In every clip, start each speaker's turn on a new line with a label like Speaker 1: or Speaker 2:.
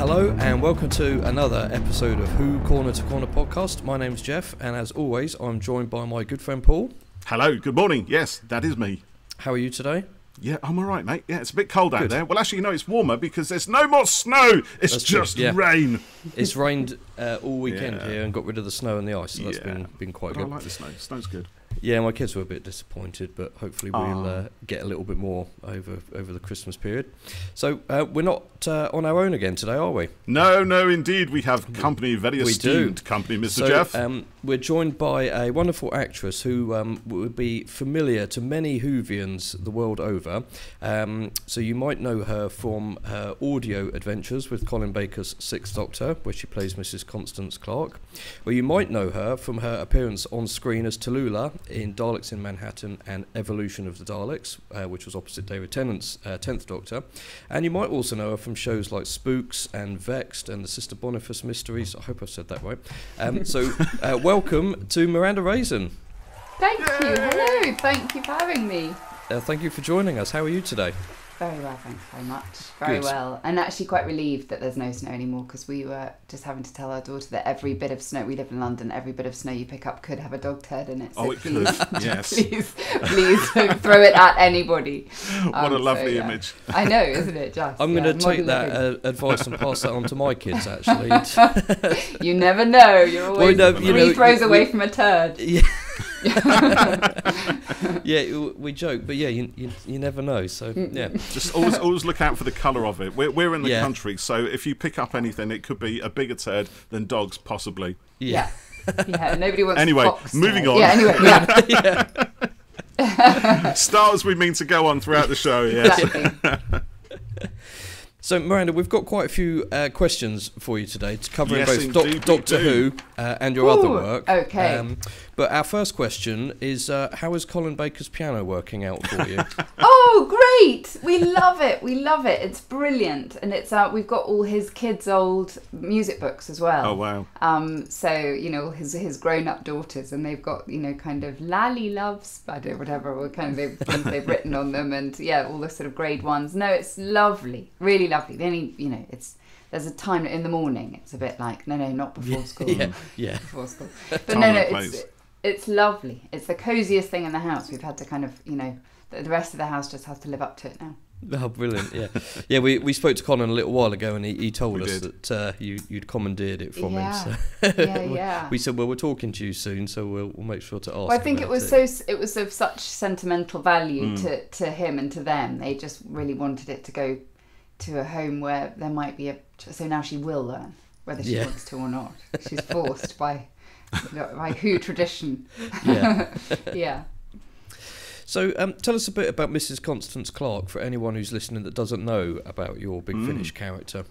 Speaker 1: Hello and welcome to another episode of Who Corner to Corner podcast. My name's Jeff, and as always I'm joined by my good friend Paul.
Speaker 2: Hello, good morning. Yes, that is me.
Speaker 1: How are you today?
Speaker 2: Yeah, I'm all right, mate. Yeah, it's a bit cold out there. Well, actually, it's warmer because there's no more snow. It's
Speaker 1: That's
Speaker 2: just
Speaker 1: true, yeah.
Speaker 2: rain.
Speaker 1: It's rained all weekend here and got rid of the snow and the ice, so that's been quite good.
Speaker 2: I like the snow. Snow's good.
Speaker 1: Yeah, my kids were a bit disappointed, but hopefully we'll get a little bit more over the Christmas period. So we're not on our own again today, are we?
Speaker 2: No, indeed. We have company, very esteemed company, Mr. Jeff.
Speaker 1: We're joined by a wonderful actress who would be familiar to many Whovians the world over. So you might know her from her audio adventures with Colin Baker's Sixth Doctor, where she plays Mrs. Constance Clark. Or you might know her from her appearance on screen as Tallulah in Daleks in Manhattan and Evolution of the Daleks, which was opposite David Tennant's 10th Doctor. And you might also know her from shows like Spooks and Vexed and the Sister Boniface Mysteries. I hope I've said that right. Welcome to Miranda Raison.
Speaker 3: Thank you. Hello. Thank you for having me.
Speaker 1: Thank you for joining us. How are you today?
Speaker 3: Very well, thanks very much. Very well. And actually quite relieved that there's no snow anymore, because we were just having to tell our daughter that every bit of snow, we live in London, every bit of snow you pick up could have a dog turd in it. So
Speaker 2: it could, yes.
Speaker 3: Please don't throw it at anybody.
Speaker 2: What a lovely image.
Speaker 3: I know, isn't it, just?
Speaker 1: I'm going to take that advice and pass that on to my kids, actually.
Speaker 3: You never know. You're always three throws away from a turd.
Speaker 1: Yeah. Yeah, we joke, but yeah, you never know. So yeah,
Speaker 2: just always look out for the colour of it. We're in the country, so if you pick up anything, it could be a bigger turd than dogs, possibly.
Speaker 3: Yeah. Nobody wants.
Speaker 2: Anyway,
Speaker 3: fox
Speaker 2: moving on.
Speaker 3: Yeah. Anyway. Yeah.
Speaker 2: Start as we mean to go on throughout the show. Yes.
Speaker 3: Exactly.
Speaker 1: So, Miranda, we've got quite a few questions for you today, covering
Speaker 2: Yes,
Speaker 1: both Doctor Who and your other work.
Speaker 3: Okay.
Speaker 1: But our first question is, how is Colin Baker's piano working out for you?
Speaker 3: Oh, great! We love it. We love it. It's brilliant, and it's we've got all his kids' old music books as well.
Speaker 2: Oh wow!
Speaker 3: So his grown-up daughters, and they've got kind of Lally loves, I don't know, whatever, or kind of they've written on them, and all the sort of grade ones. No, it's lovely, really lovely. They only there's a time in the morning. It's a bit like no, not before school.
Speaker 1: Yeah.
Speaker 3: Before school, but it's lovely. It's the coziest thing in the house. We've had to kind of the rest of the house just has to live up to it now.
Speaker 1: Oh, brilliant! Yeah. We spoke to Colin a little while ago, and he told us that you'd commandeered it from him. So
Speaker 3: Yeah.
Speaker 1: We said, well, we're talking to you soon, so we'll make sure to ask.
Speaker 3: Well, I think it was of such sentimental value to him and to them. They just really wanted it to go to a home where there might be so now she will learn whether she wants to or not. She's forced by Who tradition. Yeah.
Speaker 1: So tell us a bit about Mrs. Constance Clark for anyone who's listening that doesn't know about your Big Finish character.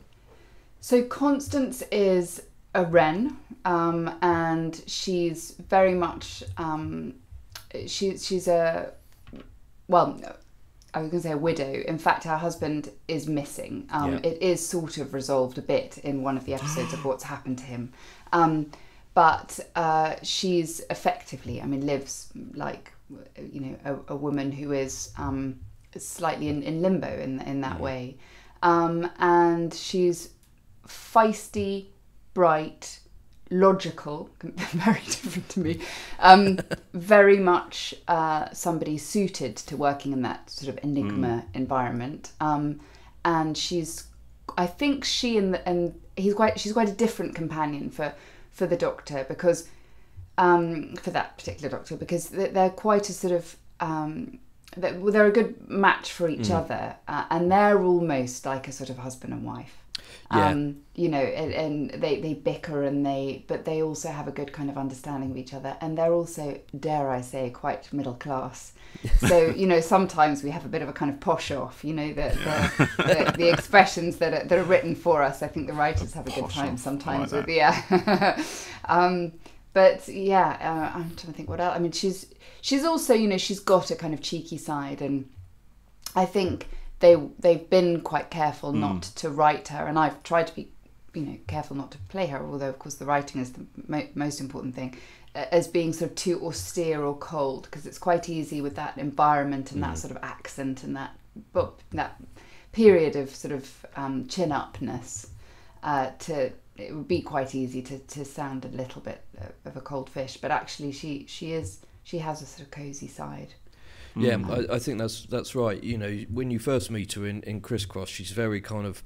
Speaker 3: So Constance is a wren, and she's very much she's a I was going to say a widow. In fact, her husband is missing. It is sort of resolved a bit in one of the episodes of what's happened to him. But she's effectively, lives like, a woman who is slightly in limbo in that way. And she's feisty, bright, logical, very different to me, very much somebody suited to working in that sort of enigma environment. And she's, I think she's quite a different companion for the Doctor, because for that particular Doctor, because they're quite a sort of they're a good match for each other, and they're almost like a sort of husband and wife. And they bicker, but they also have a good kind of understanding of each other, and they're also, dare I say, quite middle class. So sometimes we have a bit of a kind of posh off. The expressions that are written for us. I think the writers have a good time sometimes with But I'm trying to think what else. She's also she's got a kind of cheeky side, and I think they've been quite careful not to write her, and I've tried to be careful not to play her, although of course the writing is the most important thing, as being sort of too austere or cold, because it's quite easy with that environment and that sort of accent and that period of sort of chin-upness. it would be quite easy to sound a little bit of a cold fish, but actually she has a sort of cosy side.
Speaker 1: Yeah, I think that's right. You know, when you first meet her in Crisscross, she's very kind of,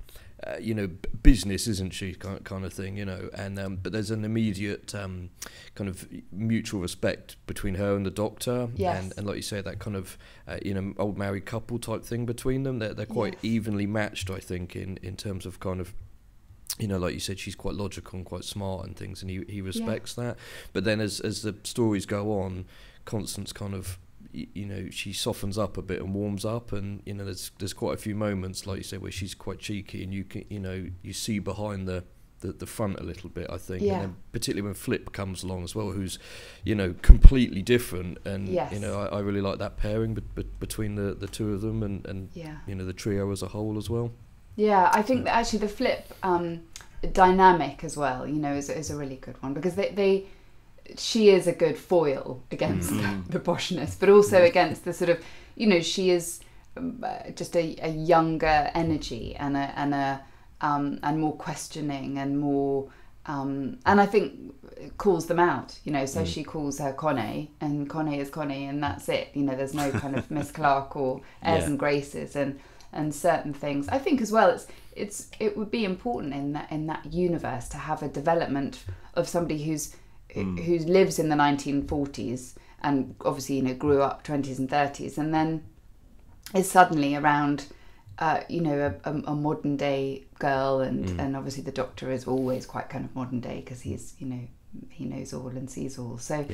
Speaker 1: business, isn't she, kind of thing, you know, and but there's an immediate kind of mutual respect between her and the Doctor,
Speaker 3: yes.
Speaker 1: and like you say, that kind of, old married couple type thing between them. They're quite yes. evenly matched, I think, in terms of kind of, like you said, she's quite logical and quite smart and things, and he respects that. But then as the stories go on, Constance kind of, she softens up a bit and warms up, and there's quite a few moments, like you say, where she's quite cheeky, and you can you see behind the front a little bit, I think.
Speaker 3: Yeah.
Speaker 1: And then particularly when Flip comes along as well, who's completely different, and
Speaker 3: yes.
Speaker 1: I really like that pairing between the two of them, and the trio as a whole as well.
Speaker 3: Yeah, I think that actually the Flip dynamic as well, is a really good one, because she is a good foil against the poshness, but also against the sort of, she is just a younger energy and more questioning and more, and I think calls them out, so she calls her Connie, and Connie is Connie, and that's it. There's no kind of Miss Clark or airs and graces and certain things. I think as well, it would be important in that universe to have a development of somebody who lives in the 1940s and obviously grew up 20s and 30s, and then is suddenly around a modern day girl, and obviously the Doctor is always quite kind of modern day, because he's he knows all and sees all, so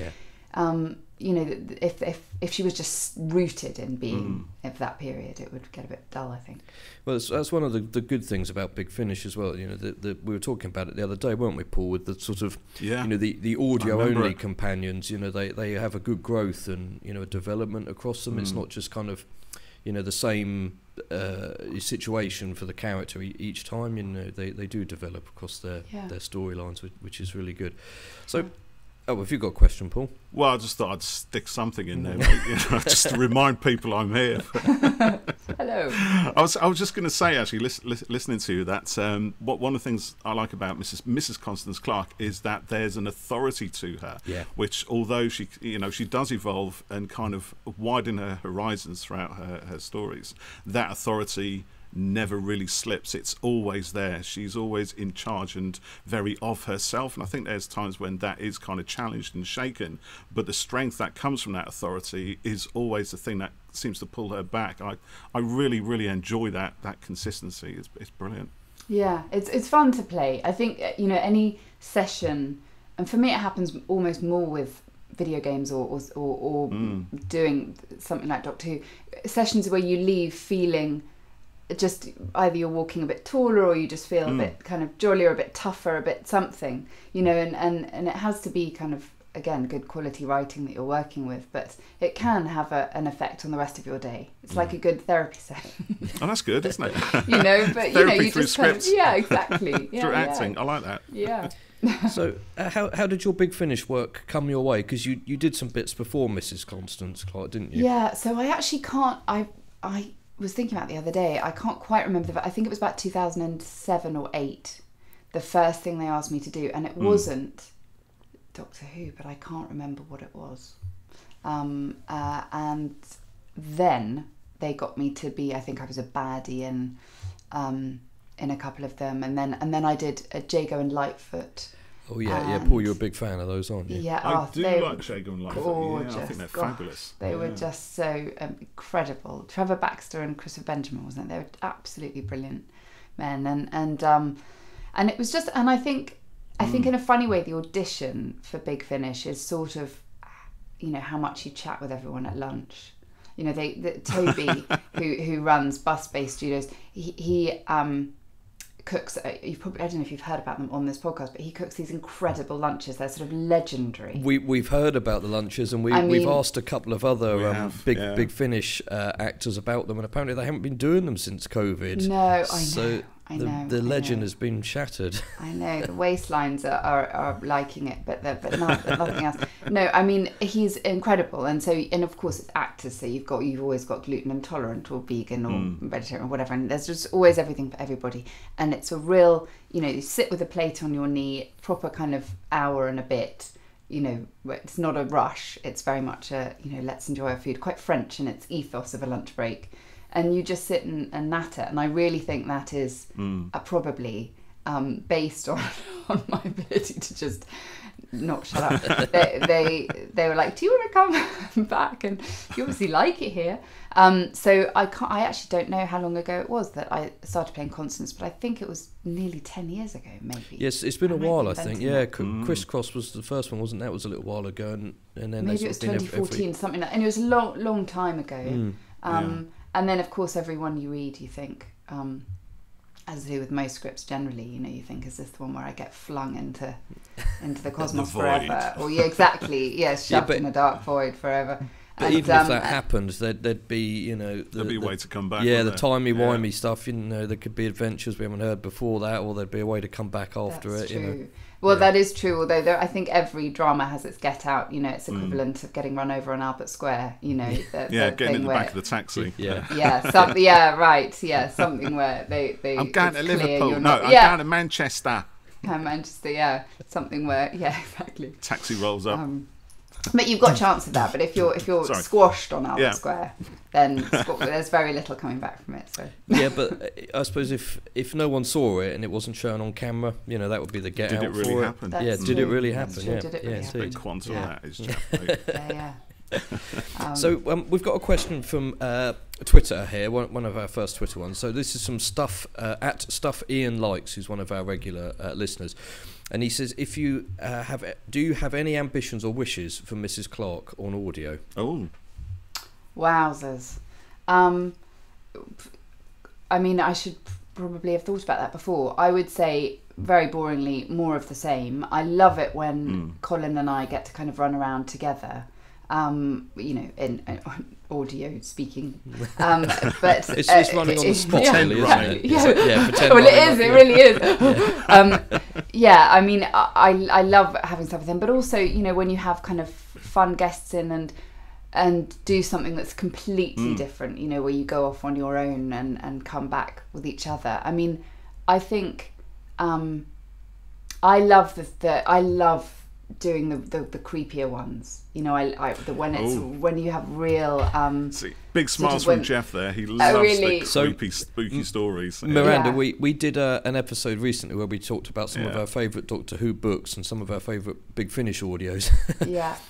Speaker 3: if she was just rooted in being of that period, it would get a bit dull, I think.
Speaker 1: Well, that's one of the good things about Big Finish as well. We were talking about it the other day, weren't we, Paul? With the sort of the audio only companions. They have a good growth and a development across them. It's not just kind of the same situation for the character each time. They do develop across their storylines, which is really good. So. Oh, have you got a question, Paul?
Speaker 2: Well, I just thought I'd stick something in there, mate, just to remind people I'm here.
Speaker 3: Hello.
Speaker 2: I was just going to say, actually, listening to you, that one of the things I like about Mrs. Constance Clark is that there's an authority to her, which, although she does evolve and kind of widen her horizons throughout her stories, that authority never really slips. It's always there. She's always in charge and very of herself, and I think there's times when that is kind of challenged and shaken, but the strength that comes from that authority is always the thing that seems to pull her back. I really, really enjoy that consistency. It's brilliant. Yeah,
Speaker 3: it's fun to play. I think any session, and for me it happens almost more with video games or doing something like Doctor Who, sessions where you leave feeling just either you're walking a bit taller, or you just feel a bit kind of jollier, a bit tougher, a bit something, and it has to be kind of, again, good quality writing that you're working with, but it can have an effect on the rest of your day. It's like a good therapy session.
Speaker 2: Oh, that's good, isn't it?
Speaker 3: But
Speaker 2: therapy
Speaker 3: you
Speaker 2: through
Speaker 3: just
Speaker 2: scripts.
Speaker 3: Exactly.
Speaker 2: Through acting, I like that.
Speaker 3: Yeah.
Speaker 1: So how did your Big Finish work come your way? Because you did some bits before Mrs. Constance Clark, didn't you?
Speaker 3: Yeah, so I actually can't, I was thinking about the other day, I can't quite remember, I think it was about 2007 or 8, the first thing they asked me to do, and it wasn't Doctor Who, but I can't remember what it was. And then they got me to be, I think I was a baddie in a couple of them, and then I did a Jago and Lightfoot.
Speaker 1: Oh yeah, Paul, you're a big fan of those, aren't you?
Speaker 3: Yeah,
Speaker 2: I do like Jago and Lightfoot. Yeah, I think they're fabulous.
Speaker 3: They were just so incredible. Trevor Baxter and Christopher Benjamin, wasn't it? They were absolutely brilliant men, and it was just, and I think in a funny way, the audition for Big Finish is sort of, how much you chat with everyone at lunch. Toby, who runs Bus Bay Studios, he cooks, I don't know if you've heard about them on this podcast, but he cooks these incredible lunches. They're sort of legendary.
Speaker 1: We've heard about the lunches, and we've asked a couple of other Big Finish actors about them, and apparently they haven't been doing them since COVID.
Speaker 3: No, I know. I know.
Speaker 1: The legend has been shattered.
Speaker 3: I know. The waistlines are liking it, but nothing else. No, I mean, he's incredible. And of course it's actors, so you've always got gluten intolerant or vegan or vegetarian or whatever, and there's just always everything for everybody. And it's a real, you sit with a plate on your knee, proper kind of hour and a bit. It's not a rush. It's very much a, let's enjoy our food. Quite French in its ethos of a lunch break. And you just sit and natter. And I really think that is probably based on my ability to just not shut up. They were like, do you want to come back? And you obviously like it here. So I actually don't know how long ago it was that I started playing Constance, but I think it was nearly 10 years ago, maybe.
Speaker 1: Yes, it's been a while, I think. Yeah, Crisscross was the first one, wasn't that? It was a little while ago. And then
Speaker 3: maybe it was 2014, something like that. And it was a long time ago. And then, of course, every one you read, you think, as I do with most scripts generally, you think, is this the one where I get flung into the cosmos forever? Or exactly, shoved in a dark void forever.
Speaker 1: But even if that happened, there'd be,
Speaker 2: there'd be a way to come back.
Speaker 1: Yeah, the timey-wimey stuff, there could be adventures we haven't heard before that, or there'd be a way to come back after
Speaker 3: That's
Speaker 1: it.
Speaker 3: True. Well, that is true, although I think every drama has its get out, it's equivalent of getting run over on Albert Square, getting
Speaker 2: in the back of the taxi.
Speaker 3: Something where they
Speaker 2: I'm going to Liverpool, I'm going to Manchester.
Speaker 3: Manchester, something where, exactly.
Speaker 2: Taxi rolls up.
Speaker 3: But you've got a chance of that. But if you're squashed on Albert Square, then there's very little coming back from it. So.
Speaker 1: Yeah, but I suppose if no one saw it and it wasn't shown on camera, that would be the get out for it.
Speaker 2: Did it really happen?
Speaker 1: Did it really happen? Yeah,
Speaker 3: did it really happen?
Speaker 2: Big quantum that is
Speaker 1: So we've got a question from Twitter here, one of our first Twitter ones. So this is from at Stuff Ian Likes, who's one of our regular listeners. And he says, do you have any ambitions or wishes for Mrs. Clark on audio?
Speaker 2: Oh.
Speaker 3: Wowzers. I mean, I should probably have thought about that before. I would say, very boringly, more of the same. I love it when Colin and I get to kind of run around together. In audio speaking, but
Speaker 1: it's running on the spot, really, isn't it?
Speaker 3: Well, it really is. I mean, I love having stuff with him, but also, when you have kind of fun guests in and do something that's completely different, where you go off on your own and come back with each other. I mean, I think I love I love doing the creepier ones, when you have real
Speaker 2: big smiles from Jeff there. He loves the creepy, spooky stories.
Speaker 1: Miranda, we did an episode recently where we talked about some of our favourite Doctor Who books and some of our favourite Big Finish audios.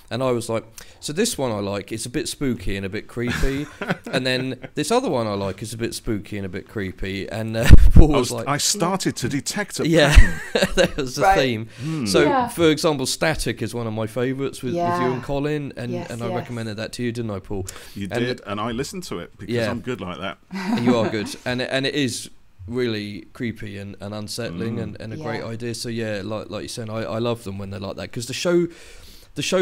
Speaker 1: And I was like, so this one I like, it's a bit spooky and a bit creepy, and then this other one I like is a bit spooky and a bit creepy. And Paul was like,
Speaker 2: I started to detect a pattern.
Speaker 1: That was the theme. So, for example, Static is one of my favourites with you and Colin, and I recommended that to you, didn't I, Paul?
Speaker 2: You did, and I listened to it because I'm good like that.
Speaker 1: And you are good, and it is really creepy and unsettling and a great idea. So like you're saying, I love them when they're like that, because the show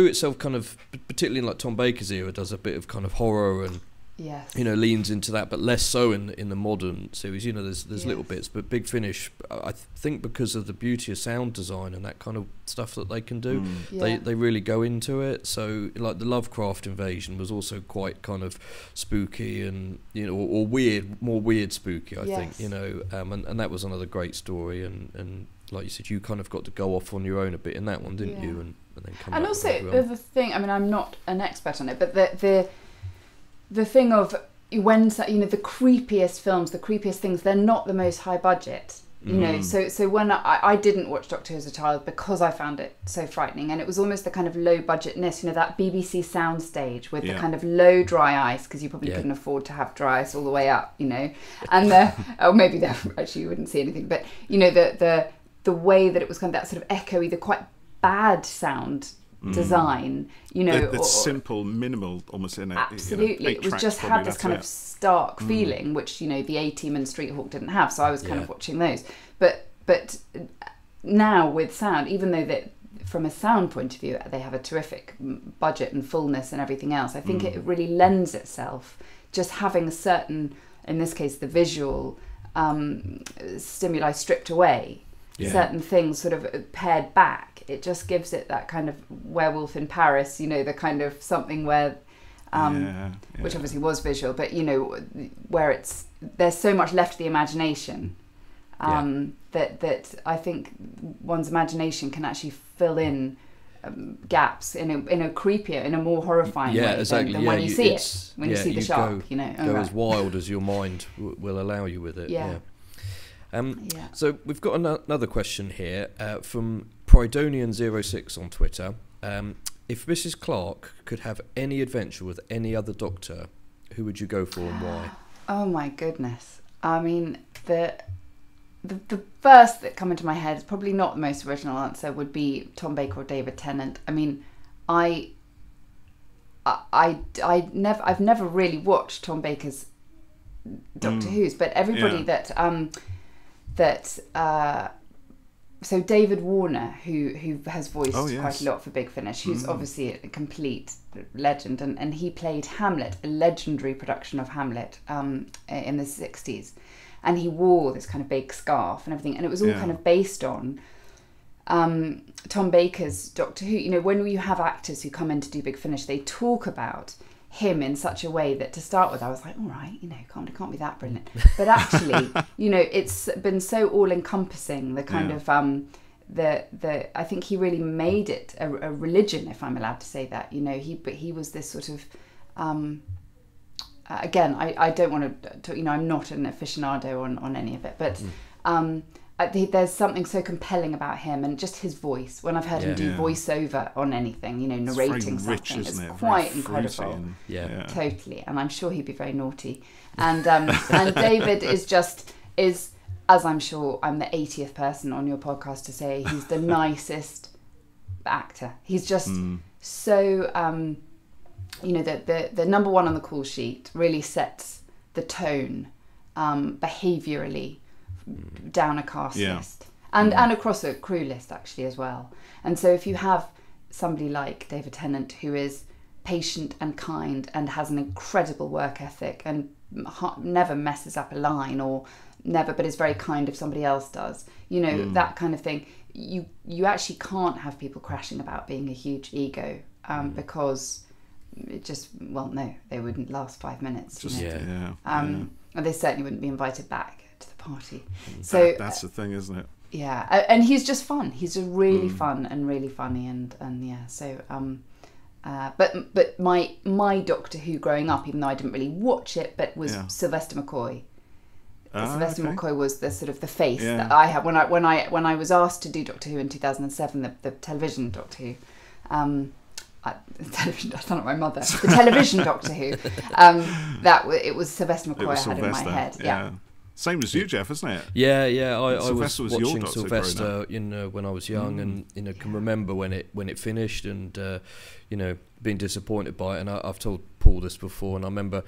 Speaker 1: itself kind of, particularly in like Tom Baker's era, does a bit of kind of horror and leans into that, but less so in the modern series. There's little bits, but Big Finish, I think because of the beauty of sound design and that kind of stuff that they can do, they really go into it. So like the Lovecraft Invasion was also quite kind of spooky and or weird, more weird spooky, I think, and that was another great story, and like you said, you kind of got to go off on your own a bit in that one, didn't you? And then come
Speaker 3: and
Speaker 1: back
Speaker 3: also the thing, I mean, I'm not an expert on it, but the thing of when the creepiest films, the creepiest things, they're not the most high budget. So when I didn't watch Doctor Who as a child because I found it so frightening, and it was almost the kind of low budgetness, that BBC soundstage with the kind of low dry ice, because you probably couldn't afford to have dry ice all the way up, and or maybe there actually you wouldn't see anything, but the way that it was kind of that sort of echoey, the quite bad sound design,
Speaker 2: it's simple, minimal, almost in it.
Speaker 3: Absolutely, it was just had this kind of stark feeling, which the A-Team and Street Hawk didn't have. So I was kind of watching those, but now with sound, even though that from a sound point of view they have a terrific budget and fullness and everything else, I think it really lends itself just having a certain, in this case, the visual stimuli stripped away, certain things sort of pared back, it just gives it that kind of Werewolf in Paris, you know, the kind of something where, which obviously was visual, but, you know, where there's so much left to the imagination that I think one's imagination can actually fill in gaps in a creepier, in a more horrifying way
Speaker 1: exactly.
Speaker 3: than when you see it, when you see the shark, you know.
Speaker 1: Go as wild as your mind will allow you with it. So we've got another question here from Pridonian06 on Twitter. If Mrs. Clark could have any adventure with any other Doctor, who would you go for and why?
Speaker 3: Oh my goodness. I mean, the first that come into my head is probably not the most original answer, would be Tom Baker or David Tennant. I mean, I've never really watched Tom Baker's Doctor Who's, but everybody so David Warner, who has voiced quite a lot for Big Finish, who's obviously a complete legend, and he played Hamlet, a legendary production of Hamlet in the 60s. And he wore this kind of big scarf and everything. And it was all kind of based on Tom Baker's Doctor Who. You know, when you have actors who come in to do Big Finish, they talk about him in such a way that to start with, I was like, all right, you know, it can't be that brilliant. But actually, you know, it's been so all-encompassing, the kind of, I think he really made it a religion, if I'm allowed to say that. You know, he was this sort of... again, I don't want to, you know, I'm not an aficionado on any of it, but there's something so compelling about him and just his voice. When I've heard him do voiceover on anything, you know, narrating something, it's quite incredible. Totally. And I'm sure he'd be very naughty. And and David is, as I'm sure I'm the 80th person on your podcast to say, he's the nicest actor. He's just so... you know, the number one on the call sheet really sets the tone behaviourally down a cast list and across a crew list actually as well. And so if you have somebody like David Tennant, who is patient and kind and has an incredible work ethic and never messes up a line but is very kind if somebody else does, you know, that kind of thing, you actually can't have people crashing about being a huge ego because it just, well, no, they wouldn't last 5 minutes. And they certainly wouldn't be invited back to the party. So
Speaker 2: that's the thing, isn't it?
Speaker 3: Yeah, and he's just fun. He's just really fun and really funny, and yeah. So, but my Doctor Who growing up, even though I didn't really watch it, but was Sylvester McCoy. Sylvester McCoy was the sort of the face that I had when I was asked to do Doctor Who in 2007, the television Doctor Who. Television, I sound like my mother. The television Doctor Who. It was Sylvester McCoy I had in my head. Yeah.
Speaker 2: Same as you, Jeff, isn't it?
Speaker 1: Yeah. I was watching Sylvester, you know, when I was young, and you know, can remember when it finished, and you know, being disappointed by it. And I've told Paul this before, and I remember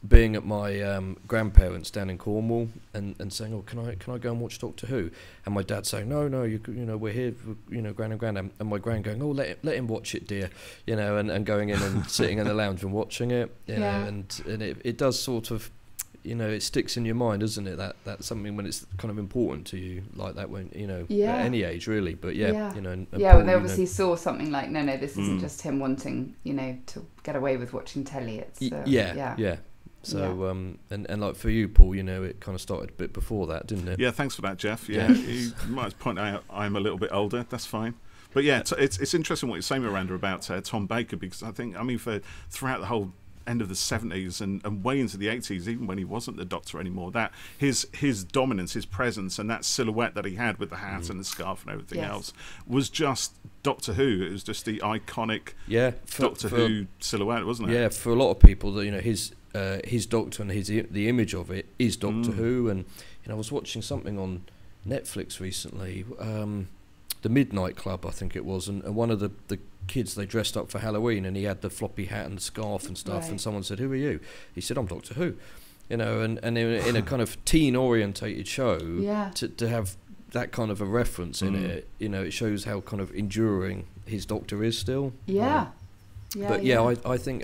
Speaker 1: being at my grandparents down in Cornwall and saying, "Oh, can I go and watch Doctor Who?" And my dad saying, "No, you know, we're here, you know, Gran and Grandad." And my gran going, "Oh, let him watch it, dear," you know, and going in and sitting in the lounge and watching it, you know, and it does sort of, you know, it sticks in your mind, doesn't it? That's something when it's kind of important to you like that, when, you know, at any age really, but you know. And Paul,
Speaker 3: well, they obviously saw something like, no, this isn't just him wanting, you know, to get away with watching telly. It's So and like for you, Paul, you know, it kind of started a bit before that, didn't it?
Speaker 2: Yeah, thanks for that, Jeff. Yeah, you might point out I'm a little bit older. That's fine. But yeah, it's interesting what you're saying, Miranda, about Tom Baker, because I think, I mean, throughout the whole end of the 70s and way into the 80s, even when he wasn't the Doctor anymore, that his dominance, his presence, and that silhouette that he had with the hat and the scarf and everything else was just Doctor Who. It was just the iconic Doctor Who silhouette, wasn't it? Yeah, for a lot of people, that, you know, his Doctor and the image of it is Doctor Who. And you know, I was watching something on Netflix recently, the Midnight Club, I think it was, and one of the kids, they dressed up for Halloween, and he had the floppy hat and the scarf and stuff, and someone said, "Who are you?" He said, "I'm Doctor Who," you know, and in a kind of teen orientated show, to have that kind of a reference in it, you know, it shows how kind of enduring his Doctor is still.
Speaker 1: I think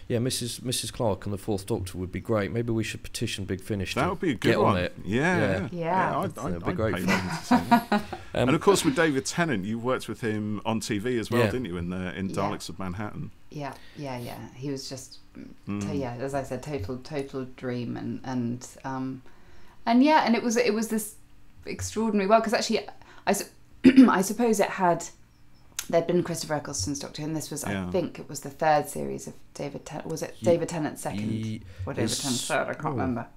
Speaker 1: Mrs. Clark and the Fourth Doctor would be great. Maybe we should petition Big Finish
Speaker 2: that
Speaker 1: to
Speaker 2: would be a good
Speaker 1: get
Speaker 2: one.
Speaker 1: on it.
Speaker 2: I'd
Speaker 1: be great
Speaker 2: pay
Speaker 1: fun.
Speaker 2: them to see. And of course, with David Tennant, you worked with him on TV as well, didn't you? In Daleks of Manhattan.
Speaker 3: Yeah. He was just, as I said, total dream, and it was this extraordinary world, because actually, I suppose there'd been Christopher Eccleston's Doctor, and this was, I think it was the third series of David Tennant. Was it David Tennant's second or David Tennant's third? I can't remember.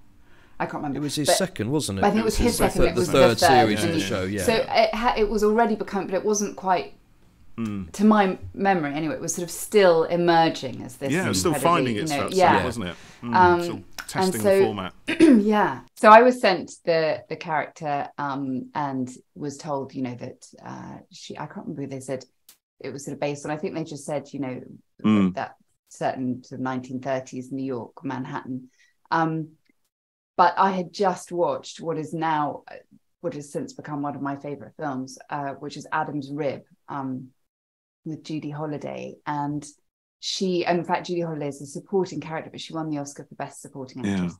Speaker 3: It was
Speaker 1: his second, wasn't it?
Speaker 3: I think it was his second. It was
Speaker 1: the third series
Speaker 3: of
Speaker 1: the show. Yeah.
Speaker 3: So it was already become, but it wasn't quite. To my memory, anyway, it was sort of still emerging as this.
Speaker 2: Yeah, it was still finding its stuff, wasn't it? Still testing the format.
Speaker 3: Yeah. So I was sent the character, and was told, that I can't remember who they said it was sort of based on. I think they just said, that certain sort of 1930s New York, Manhattan. But I had just watched what has since become one of my favourite films, which is Adam's Rib, with Judy Holliday. And in fact, Judy Holliday is a supporting character, but she won the Oscar for Best Supporting Actress.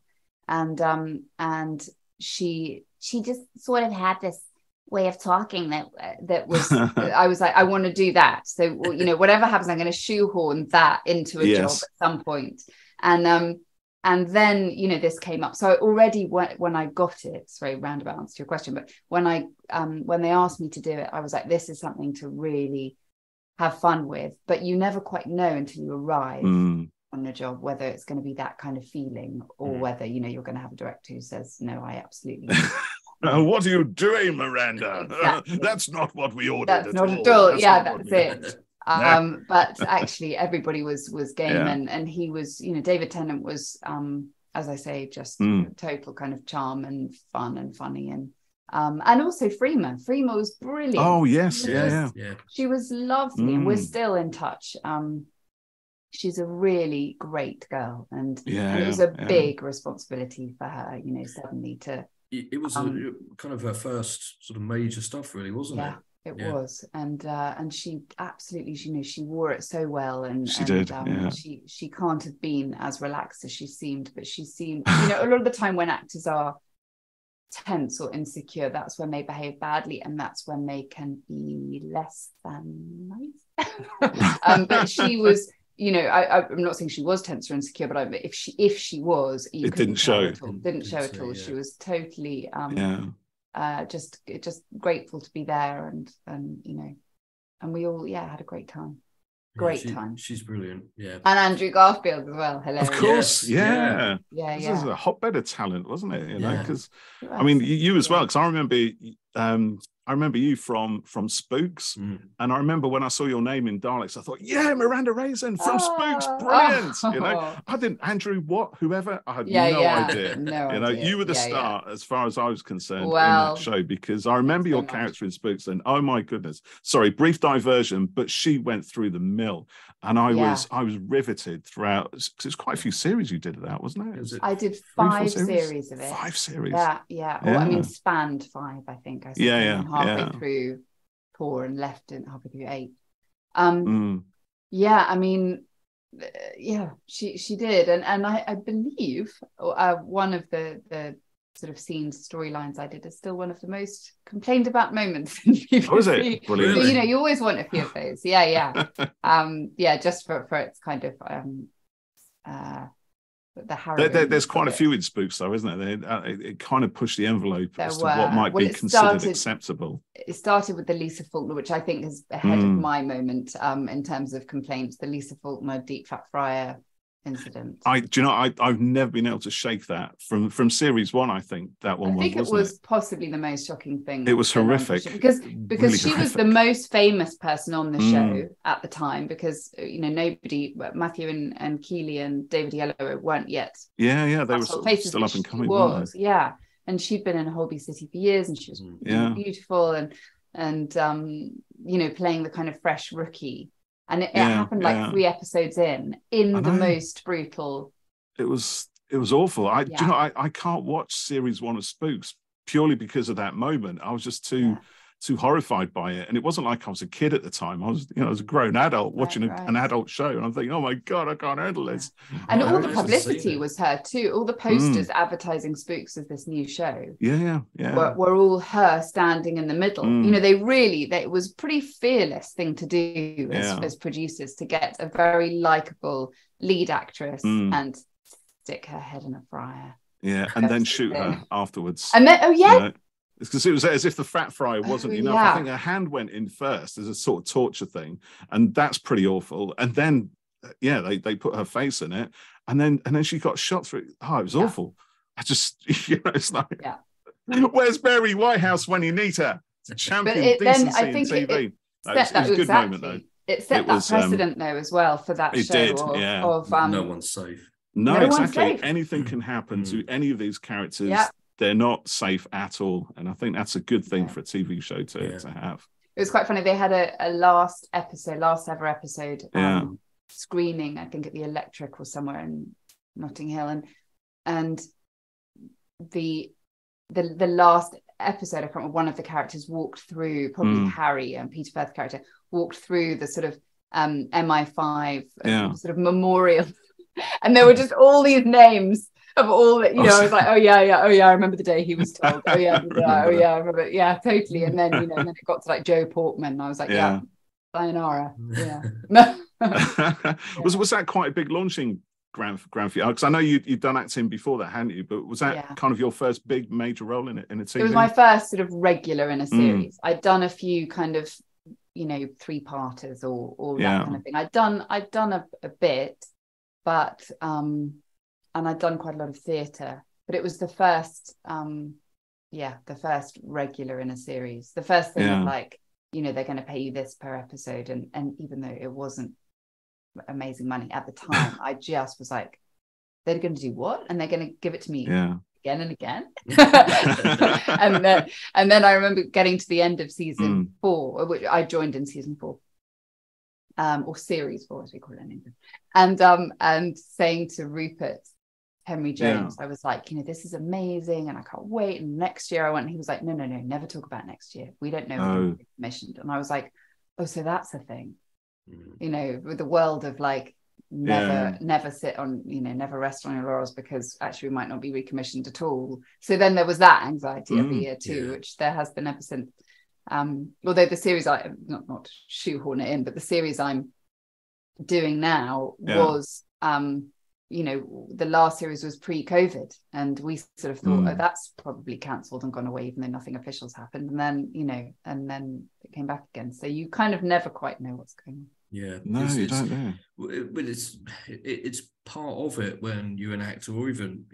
Speaker 3: And she just sort of had this way of talking that was I was like, I want to do that. So whatever happens, I'm going to shoehorn that into a job at some point. And then this came up. So already when I got it, it's very roundabout answer to your question, but when they asked me to do it, I was like, this is something to really have fun with. But you never quite know until you arrive on the job whether it's going to be that kind of feeling, or whether you're going to have a director who says, no, I absolutely
Speaker 2: what are you doing, Miranda? Exactly. That's not what we ordered.
Speaker 3: That's not at all. That's it. But actually everybody was game, and he was, David Tennant was, as I say, just total kind of charm and fun and funny, and also Freema was brilliant.
Speaker 2: Oh yes,
Speaker 3: she was lovely, and we're still in touch. She's a really great girl, and it was a big responsibility for her, suddenly to.
Speaker 1: It was kind of her first sort of major stuff, really, wasn't it?
Speaker 3: It was, and she absolutely, she wore it so well, and
Speaker 2: she did.
Speaker 3: She can't have been as relaxed as she seemed, but she seemed, a lot of the time when actors are tense or insecure, that's when they behave badly, and that's when they can be less than nice. But she was, I'm not saying she was tense or insecure, but if she was,
Speaker 2: it didn't show.
Speaker 3: Didn't show at all. She was totally. Just grateful to be there, and we all had a great time. Time.
Speaker 1: She's brilliant. Yeah.
Speaker 3: And Andrew Garfield as well. Hilarious.
Speaker 2: Of course,
Speaker 3: yeah.
Speaker 2: This is a hotbed of talent, wasn't it? Because I mean, you as well. Because I remember you from Spooks, and I remember when I saw your name in Daleks, I thought, Miranda Raison from Spooks, brilliant. I didn't, Andrew, whoever, I had no idea. You were the star as far as I was concerned in that show, because I remember your character in Spooks, and oh my goodness, sorry, brief diversion, but she went through the mill, and I was riveted throughout, because it's quite a few series you did of that, wasn't it?
Speaker 3: I did 5 series of it.
Speaker 2: 5 series.
Speaker 3: I mean, spanned 5, I think. Halfway through 4 and left in halfway through 8. I mean, she did, and I believe one of the sort of scenes, storylines I did is still one of the most complained about moments in BBC.
Speaker 2: Oh, is it? Brilliant.
Speaker 3: So, you always want a few of those. Just for its kind of
Speaker 2: there's quite a few in Spooks, though, isn't there? It kind of pushed the envelope as to what might be considered acceptable.
Speaker 3: It started with the Lisa Faulkner, which I think is ahead of my moment in terms of complaints. The Lisa Faulkner deep fat fryer incident.
Speaker 2: I've never been able to shake that from series 1. I think that one.
Speaker 3: I think it was possibly the most shocking thing.
Speaker 2: It was horrific
Speaker 3: because
Speaker 2: really
Speaker 3: she was the most famous person on the show at the time, because nobody, Matthew and Keeley and David Yellow weren't yet.
Speaker 2: They were still up and coming.
Speaker 3: And she'd been in Holby City for years, and she was beautiful and playing the kind of fresh rookie. And it happened like 3 episodes in the most brutal.
Speaker 2: It was awful. I can't watch series 1 of Spooks purely because of that moment. I was just too too horrified by it. And it wasn't like I was a kid at the time. I was, I was a grown adult watching an adult show, and I'm thinking, oh my God, I can't handle this.
Speaker 3: And all the publicity was her too. All the posters advertising Spooks as this new show. Were all her standing in the middle. It was a pretty fearless thing to do as producers, to get a very likable lead actress and stick her head in a fryer.
Speaker 2: Yeah, and then shoot her afterwards.
Speaker 3: And then,
Speaker 2: it's because it was as if the fat fryer wasn't enough. I think her hand went in first as a sort of torture thing, and that's pretty awful. And then, they put her face in it, and then she got shot through. Oh, it was awful. I just, it's like, where's Mary Whitehouse when you need her? It's a champion decency in TV. It was a good moment, though.
Speaker 3: It set that precedent, though, as well, for that show.
Speaker 2: It did,
Speaker 3: of
Speaker 4: no one's safe.
Speaker 2: No, exactly. Anything can happen to any of these characters. Yeah. They're not safe at all. And I think that's a good thing for a TV show to have.
Speaker 3: It was quite funny. They had a last ever episode screening, I think at the Electric or somewhere in Notting Hill. And the last episode, I can't remember, one of the characters walked through, probably Harry and Peter Firth's character, walked through the sort of MI5 sort of memorial. And there were just all these names of all that, I was like, oh yeah, I remember the day he was told. I remember, totally. And then, and then it got to like Joe Portman, and I was like, sayonara.
Speaker 2: Was that quite a big launching ground for you? Because I know you've done acting before that, hadn't you? But was that kind of your first big major role in a TV?
Speaker 3: It was my first sort of regular in a series. I'd done a few kind of, 3-parters or that kind of thing. I'd done a bit. But and I'd done quite a lot of theatre, but it was the first the first regular in a series, the first thing of like, they're going to pay you this per episode, and even though it wasn't amazing money at the time, I just was like, they're going to do what, and they're going to give it to me again and again. and then I remember getting to the end of season 4, which I joined in season 4. Or series 4, as we call it in England, and saying to Rupert Henry James, I was like, this is amazing, and I can't wait. And next year I went, and he was like, no, never talk about next year. We don't know when we're commissioned. And I was like, oh, so that's a thing, with the world of like never sit on, never rest on your laurels, because actually we might not be recommissioned at all. So then there was that anxiety every year too, which there has been ever since. Although the series I not to shoehorn it in, but the series I'm doing now was the last series was pre-COVID, and we sort of thought, oh, that's probably cancelled and gone away, even though nothing official's happened, and then and then it came back again, so you kind of never quite know what's going on.
Speaker 4: Yeah,
Speaker 2: no, you don't know.
Speaker 4: But it's part of it when you're an actor, or even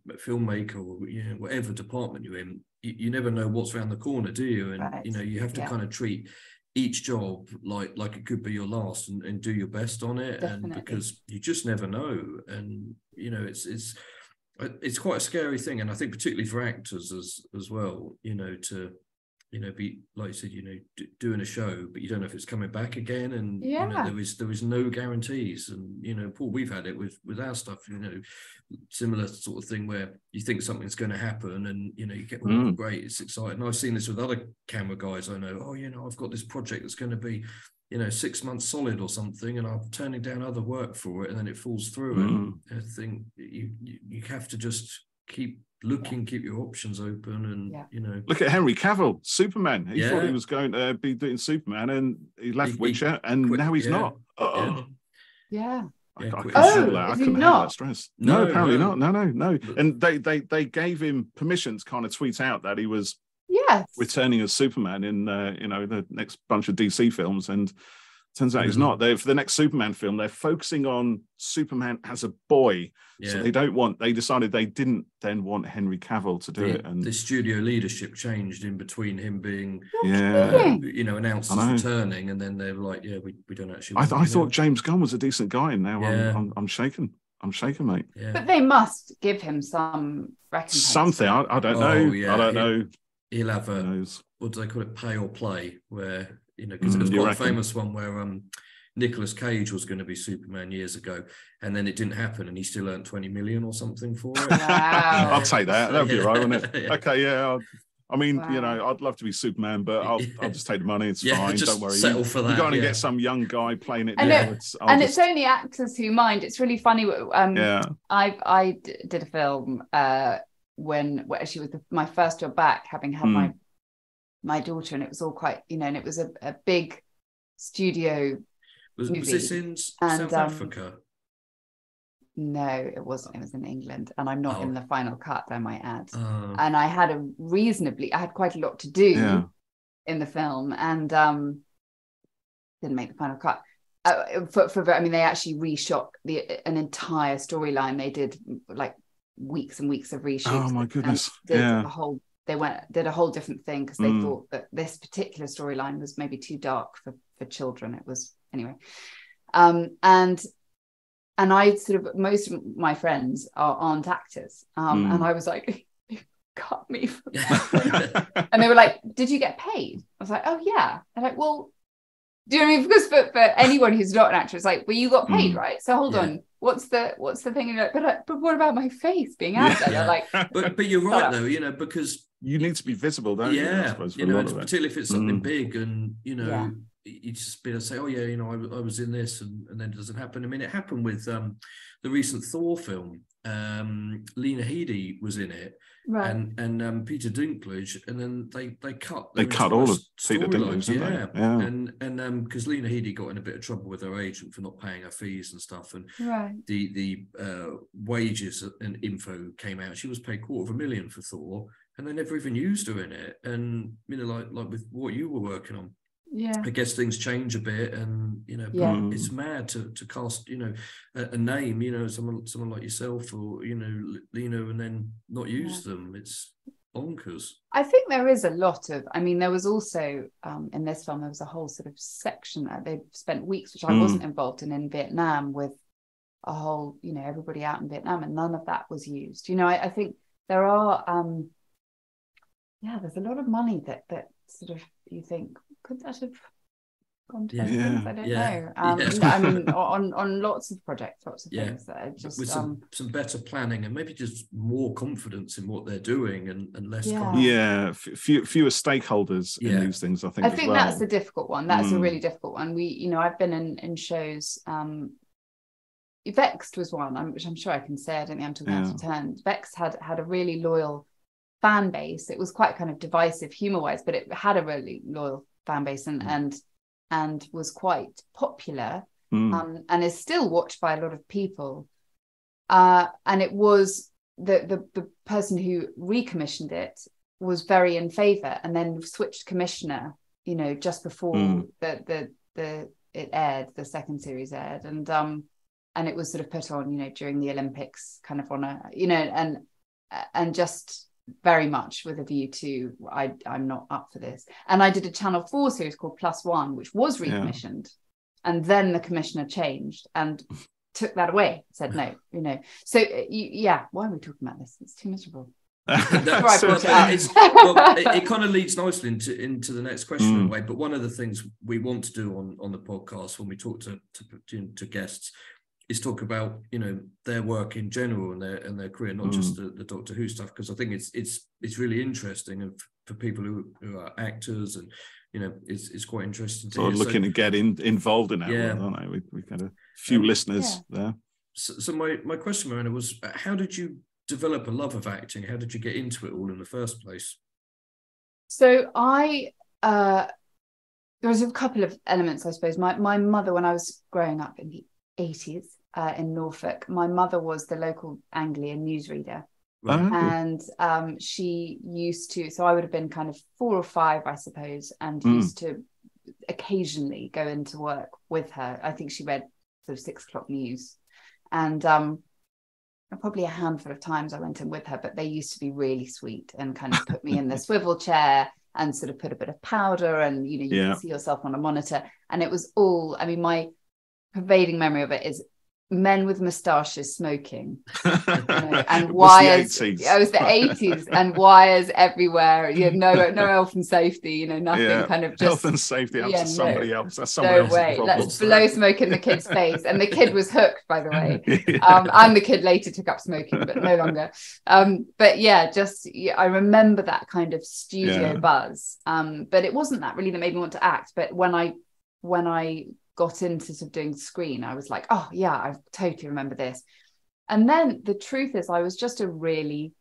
Speaker 4: a filmmaker, or whatever department you're in. You never know what's around the corner, do you? And you have to kind of treat each job like it could be your last, and do your best on it. Definitely. And because you just never know, and it's quite a scary thing, and I think particularly for actors as well, to be like you said, doing a show, but you don't know if it's coming back again, and there is no guarantees. And Paul, we've had it with our stuff, similar sort of thing where you think something's going to happen, and you get great, it's exciting. I've seen this with other camera guys I know. I've got this project that's going to be 6 months solid or something, and I'm turning down other work for it, and then it falls through. And I think you have to just keep looking, keep your options open, and
Speaker 2: look at Henry Cavill, Superman. He thought he was going to be doing Superman, and he left Witcher, and now he's not. I couldn't handle that stress. No, apparently not. No. And they gave him permission to kind of tweet out that he was returning as Superman in the next bunch of DC films, and turns out he's not. For the next Superman film, they're focusing on Superman as a boy. So they decided they didn't then want Henry Cavill to do it. And
Speaker 4: the studio leadership changed in between him being announced as returning, and then they were like, we don't actually
Speaker 2: I thought James Gunn was a decent guy, and now I'm shaken, mate.
Speaker 3: But they must give him some recompense.
Speaker 2: Something. I don't know. I don't know.
Speaker 4: He'll have what do they call it, pay or play, where because it was quite a famous one where Nicolas Cage was going to be Superman years ago, and then it didn't happen, and he still earned 20 million or something for it.
Speaker 2: Wow. I'll take that. That'll be right, wouldn't it? Okay, I mean, you know, I'd love to be Superman, but I'll just take the money. It's fine.
Speaker 4: Just
Speaker 2: don't worry.
Speaker 4: Settle for that.
Speaker 2: You go on and get some young guy playing it.
Speaker 3: It's only actors who mind. It's really funny. I did a film when actually was my first job back, having had my daughter, and it was all quite, you know, and it was a big studio.
Speaker 4: Was this in South Africa?
Speaker 3: No, it wasn't. It was in England, and I'm not in the final cut, I might add. And I had quite a lot to do in the film, and didn't make the final cut. I mean, they actually reshot an entire storyline. They did like weeks and weeks of reshoots. Oh my goodness! Did a whole different thing because they thought that this particular storyline was maybe too dark for children. It was anyway, and I sort of, most of my friends aren't actors. And I was like, you cut me from that. And they were like, did you get paid? I was like, oh yeah. They're like, well, do you know what I mean? Because for anyone who's not an actor, it's like, well, you got paid, right? So hold on. What's the thing? And like, but what about my face being out there? They're like,
Speaker 4: but you're right though, you know, because
Speaker 2: you need to be visible, don't you? I suppose,
Speaker 4: you know, particularly if it's something big, and you know, you just be able to say, oh yeah, you know, I was in this, and then it doesn't happen. I mean, it happened with the recent Thor film. Lena Headey was in it, right, and Peter Dinklage, and then they cut all of Peter Dinklage, and because Lena Headey got in a bit of trouble with her agent for not paying her fees and stuff, and the wages and info came out. She was paid $250,000 for Thor, and they never even used her in it. And you know, like with what you were working on. Yeah, I guess things change a bit, and you know, it's mad to cast, you know, a name, you know, someone like yourself, or you know, Lena, and then not use them. It's bonkers. I think there is a lot of. I mean, there was also in this film there was a whole sort of section that they spent weeks, which I wasn't involved in Vietnam, with a whole, you know, everybody out in Vietnam, and none of that was used. You know, I think there are, there's a lot of money that sort of you think. Could that have gone to things? I don't know. I mean, on lots of projects, lots of things that are just with some better planning, and maybe just more confidence in what they're doing, and less. Fewer stakeholders in these things. I think that's the difficult one. That's a really difficult one. I've been in shows. Vexed was one, which I'm sure I can say. I don't think I'm talking out of turn. Vexed had a really loyal fan base. It was quite kind of divisive humor-wise, but it had a really loyal fan base and was quite popular, and is still watched by a lot of people, and it was the person who recommissioned it was very in favor, and then switched commissioner, you know, just before the the second series aired, and it was sort of put on, you know, during the Olympics, kind of on a, you know, and just very much with a view to I'm not up for this. And I did a Channel 4 series called Plus One, which was recommissioned, and then the commissioner changed and took that away, said no, you know. So why are we talking about this? It's too miserable. It kind of leads nicely into the next question in a way. But one of the things we want to do on the podcast when we talk to guests is talk about, you know, their work in general and their career, not just the Doctor Who stuff, because I think it's really interesting, and for people who are actors, and you know, it's quite interesting to hear. Looking to get involved in that one, aren't they? We've got a few listeners there. So my question, Miranda, was how did you develop a love of acting? How did you get into it all in the first place? So there was a couple of elements, I suppose. My mother, when I was growing up in the 80s in Norfolk, my mother was the local Anglian newsreader, and she used to, so I would have been kind of 4 or 5, I suppose, and used to occasionally go into work with her. I think she read sort of 6 o'clock news, and probably a handful of times I went in with her, but they used to be really sweet and kind of put me in the swivel chair and sort of put a bit of powder, and you know, you can see yourself on a monitor, and it was all, I mean, my pervading memory of it is
Speaker 3: men with moustaches smoking, and wires. It was the 80s, and wires everywhere. No health and safety. Nothing. Kind of just
Speaker 2: health and safety up to somebody else. That's someone
Speaker 3: no
Speaker 2: else's
Speaker 3: way.
Speaker 2: problem.
Speaker 3: Let's blow smoke in the kid's face, and the kid was hooked, by the way. And the kid later took up smoking, but no longer. But yeah, I remember that kind of studio buzz. But it wasn't that really that made me want to act. But when I got into sort of doing screen, I was like, oh yeah, I totally remember this. And then the truth is, I was just a really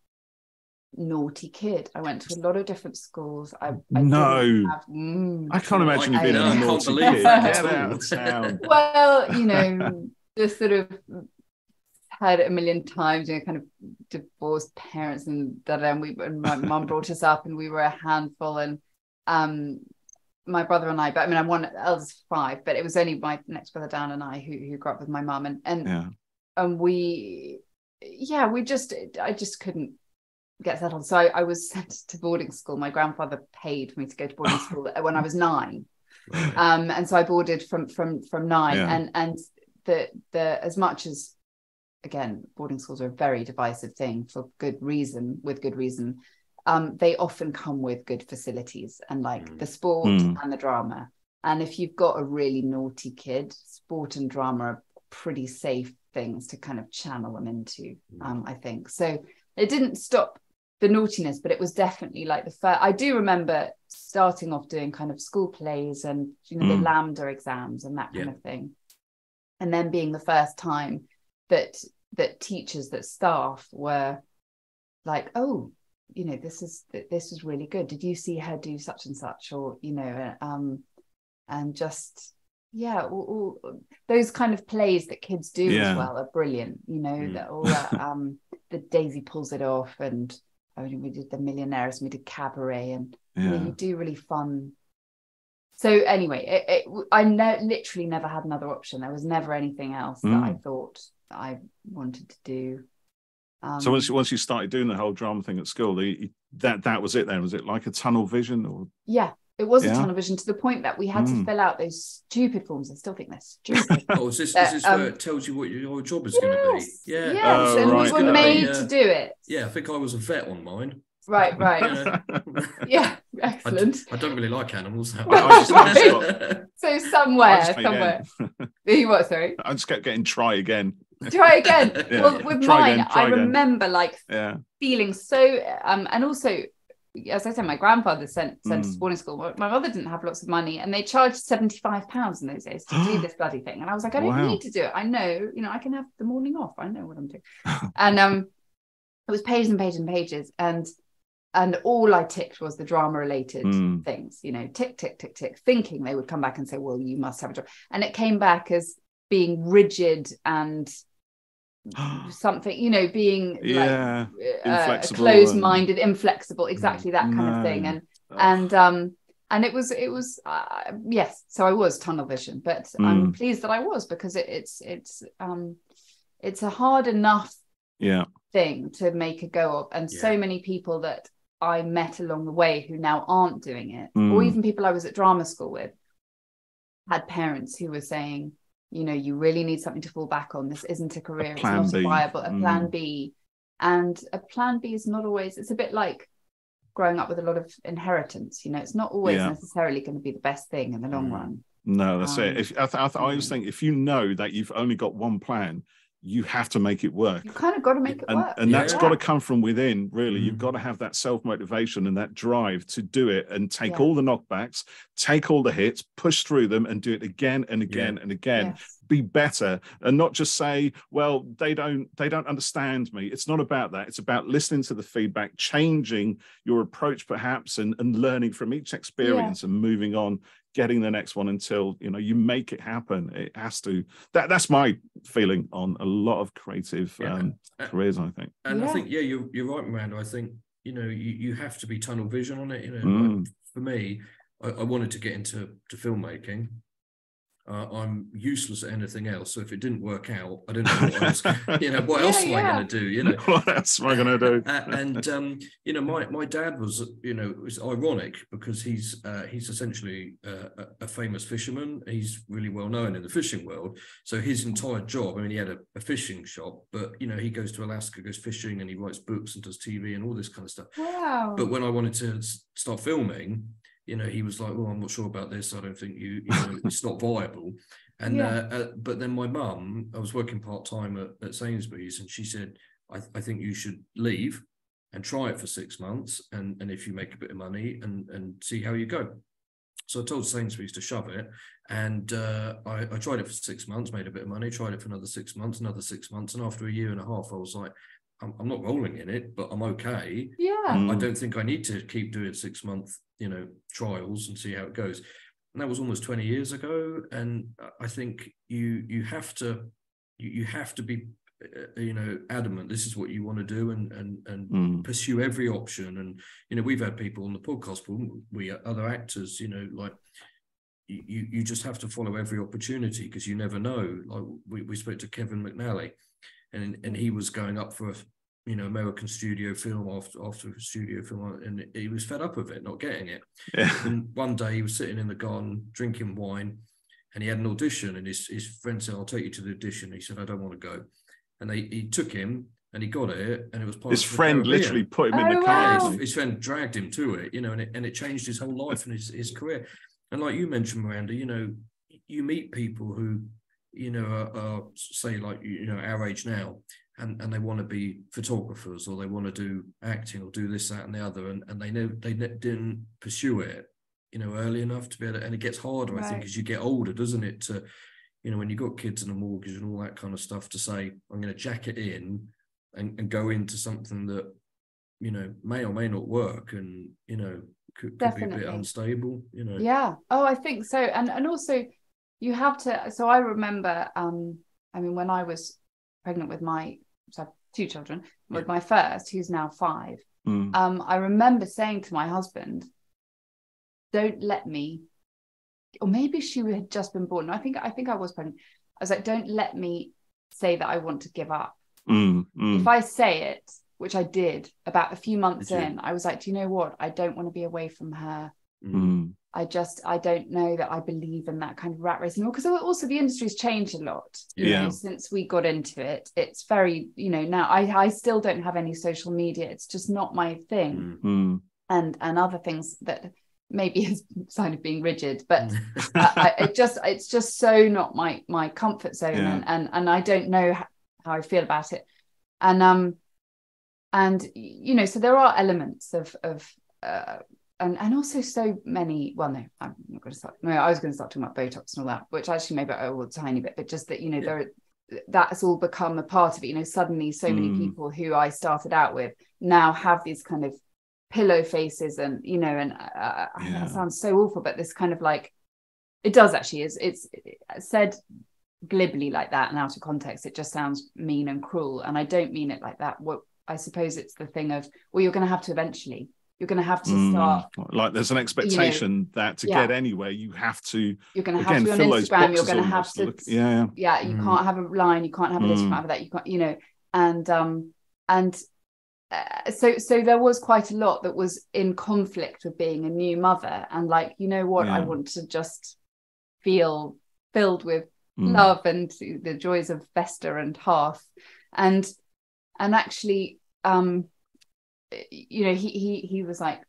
Speaker 3: naughty kid. I went to a lot of different schools. I can't
Speaker 2: imagine you being a naughty kid. Get out of town.
Speaker 3: Well, just sort of heard it a million times, kind of divorced parents and my mum brought us up and we were a handful, and my brother and I, but I mean, I'm one eldest 5, but it was only my next brother Dan and I who grew up with my mum, and I just couldn't get settled. So I was sent to boarding school. My grandfather paid for me to go to boarding school when I was 9. And so I boarded from 9, and the as much as, again, boarding schools are a very divisive thing for good reason, they often come with good facilities and the sport and the drama. And if you've got a really naughty kid, sport and drama are pretty safe things to kind of channel them into, I think. So it didn't stop the naughtiness, but it was definitely the first. I do remember starting off doing kind of school plays and the Lambda exams and that kind of thing. And then being the first time that teachers, that staff were like, oh, this is really good. Did you see her do such and such? Or, and just, all those kind of plays that kids do as well are brilliant. That all that, the Daisy Pulls It Off, and we did The Millionaires, and we did Cabaret, and you do really fun. So anyway, I literally never had another option. There was never anything else that I thought I wanted to do.
Speaker 2: So once you started doing the whole drama thing at school, that was it then? Was it like a tunnel vision? Or
Speaker 3: it was a tunnel vision, to the point that we had to fill out those stupid forms. I still think they're stupid.
Speaker 4: Is this where it tells you what your job is going to be?
Speaker 3: Yeah. Yes, and we were made to do it.
Speaker 4: Yeah, I think I was a vet on mine.
Speaker 3: Right. Yeah, excellent.
Speaker 4: I don't really like animals.
Speaker 3: So somewhere. You what, sorry?
Speaker 2: I just kept getting try again.
Speaker 3: Well, with mine, I remember feeling so and also, as I said, my grandfather sent us to boarding school. My mother didn't have lots of money, and they charged £75 in those days to do this bloody thing. And I was like, I don't need to do it. I know, I can have the morning off. I know what I'm doing. And it was pages and pages and pages, and all I ticked was the drama related things. Tick, tick, tick, tick, thinking they would come back and say, well, you must have a job. And it came back as being rigid and something, being
Speaker 2: inflexible,
Speaker 3: closed-minded, inflexible, exactly that kind of thing. And it was yes. So I was tunnel vision, but I'm pleased that I was, because it's a hard enough thing to make a go of, and so many people that I met along the way who now aren't doing it, or even people I was at drama school with, had parents who were saying, you really need something to fall back on. This isn't a career. It's not viable. A plan B. And a plan B is not always, it's a bit like growing up with a lot of inheritance. It's not always necessarily going to be the best thing in the long run.
Speaker 2: No, that's it. I always think, if you know that you've only got one plan, you have to make it work.
Speaker 3: You kind of got to make it work.
Speaker 2: And that's got to come from within, really. You've got to have that self-motivation and that drive to do it, and take all the knockbacks, take all the hits, push through them, and do it again and again and again. Yes. Be better, and not just say, well, they don't understand me. It's not about that. It's about listening to the feedback, changing your approach perhaps, and learning from each experience and moving on, getting the next one until you make it happen. It has to. That's my feeling on a lot of creative careers, I think.
Speaker 4: And I think you're right, Miranda. I think you have to be tunnel vision on it. Like for me, I wanted to get into filmmaking, I'm useless at anything else. So if it didn't work out, I don't know what else, what else am I going to do?
Speaker 2: What else am I going to do?
Speaker 4: And my dad was, it was ironic because he's essentially a famous fisherman. He's really well known in the fishing world. So his entire job, I mean, he had a fishing shop, but he goes to Alaska, goes fishing, and he writes books and does TV and all this kind of stuff.
Speaker 3: Wow.
Speaker 4: But when I wanted to start filming, he was like, well, I'm not sure about this. I don't think it's not viable. And but then my mum, I was working part-time at Sainsbury's, and she said, I think you should leave and try it for 6 months. And if you make a bit of money and see how you go. So I told Sainsbury's to shove it. And I tried it for 6 months, made a bit of money, tried it for another 6 months, another 6 months. And after a year and a half, I was like, I'm not rolling in it, but I'm okay.
Speaker 3: Yeah.
Speaker 4: I don't think I need to keep doing 6 month, trials and see how it goes. And that was almost 20 years ago. And I think you have to be, adamant. This is what you want to do, and pursue every option. And we've had people on the podcast, we other actors, like you just have to follow every opportunity because you never know. Like we spoke to Kevin McNally. And he was going up for American studio film after a studio film, and he was fed up of it, not getting it. Yeah. And one day he was sitting in the garden drinking wine, and he had an audition, and his friend said, "I'll take you to the audition." He said, "I don't want to go," and he took him, and he got it, and it was part
Speaker 2: his
Speaker 4: of the
Speaker 2: friend
Speaker 4: Caribbean.
Speaker 2: Literally put him in the car.
Speaker 4: His friend dragged him to it, and it changed his whole life and his career. And like you mentioned, Miranda, you meet people who are say like our age now, and they want to be photographers, or they want to do acting, or do this, that, and the other, and they didn't pursue it early enough to be able to, and it gets harder, right. I think, as you get older, doesn't it, to when you've got kids and a mortgage and all that kind of stuff, to say I'm going to jack it in and go into something that may or may not work, and could be a bit unstable.
Speaker 3: Yeah. Oh, I think so. And also you have to. So I remember, when I was pregnant with so I have 2 children, with my first, who's now 5. I remember saying to my husband, "Don't let me," or maybe she had just been born. I think I was pregnant. I was like, "Don't let me say that I want to give up." If I say it, which I did about a few months in, I was like, "Do you know what? I don't want to be away from her. I don't know that I believe in that kind of rat race anymore." Because also the industry's changed a lot, since we got into it. It's very, now I still don't have any social media. It's just not my thing. And other things that maybe is a sign of being rigid, but it's just so not my comfort zone, and I don't know how I feel about it. And so there are elements of and also so many. Well, no, I'm not going to start. No, I was going to start talking about Botox and all that, which actually maybe I will a tiny bit, but just that that's all become a part of it. Suddenly so many people who I started out with now have these kind of pillow faces, and that sounds so awful, but this kind of like, it does actually, it's said glibly like that and out of context, it just sounds mean and cruel, and I don't mean it like that. What I suppose it's the thing of, well, you're going to have to eventually. You're going to have to start. Like
Speaker 2: there's an expectation that to get anywhere, you have to.
Speaker 3: You're going to have to be on Instagram. You're going to have to. You can't have a line. You can't have a this. You can't have that. You can't. And so there was quite a lot that was in conflict with being a new mother, and like, I want to just feel filled with love and the joys of Vesta and hearth, and actually. He was like,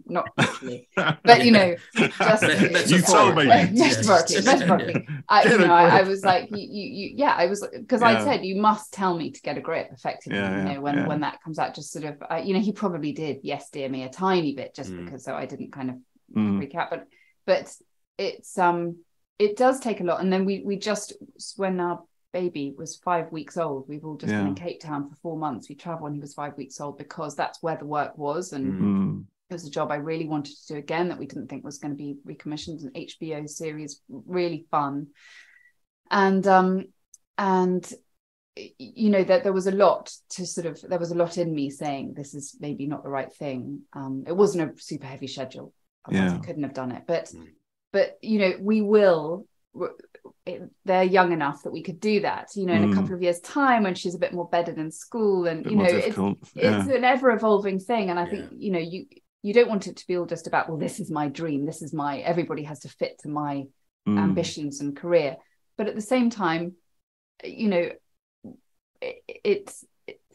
Speaker 3: not literally, but just
Speaker 2: you told me
Speaker 3: metaphorically. I was like, I was, because I said, you must tell me to get a grip, effectively. When that comes out, just sort of, he probably did, yes, dear me, a tiny bit, just because so I didn't kind of freak out, but it's it does take a lot. And then we just, when our baby was 5 weeks old, we've all just been in Cape Town for 4 months. We traveled when he was 5 weeks old because that's where the work was, and it was a job I really wanted to do again, that we didn't think was going to be recommissioned, an HBO series, really fun. And that there was a lot in me saying this is maybe not the right thing. It wasn't a super heavy schedule, otherwise I couldn't have done it, but we will they're young enough that we could do that, you know, in a couple of years' time when she's a bit more bedded in school, and you know, it's an ever evolving thing. And I think, you know, you don't want it to be all just about, well, this is my dream, this is my, everybody has to fit to my ambitions and career. But at the same time, you know, it's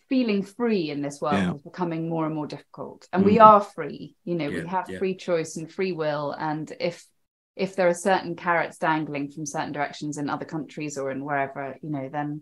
Speaker 3: feeling free in this world is becoming more and more difficult. And we are free, you know, we have free choice and free will. And if there are certain carrots dangling from certain directions in other countries or in wherever, you know, then,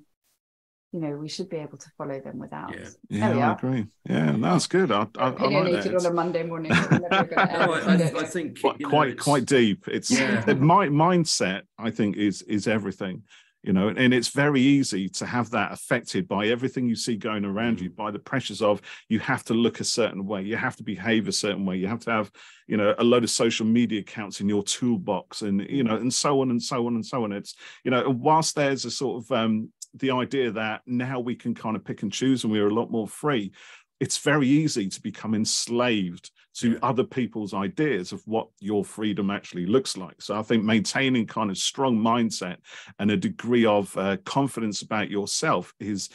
Speaker 3: you know, we should be able to follow them without.
Speaker 2: I agree. Yeah, that's good. I
Speaker 3: opinionated on a Monday morning.
Speaker 4: I think
Speaker 2: quite deep. It's my mindset, I think, is everything. You know, and it's very easy to have that affected by everything you see going around you, by the pressures of you have to look a certain way, you have to behave a certain way, you have to have, you know, a load of social media accounts in your toolbox, and, you know, and so on and so on and so on. It's, you know, whilst there's a sort of the idea that now we can kind of pick and choose and we're a lot more free, it's very easy to become enslaved to other people's ideas of what your freedom actually looks like. So I think maintaining kind of strong mindset and a degree of confidence about yourself is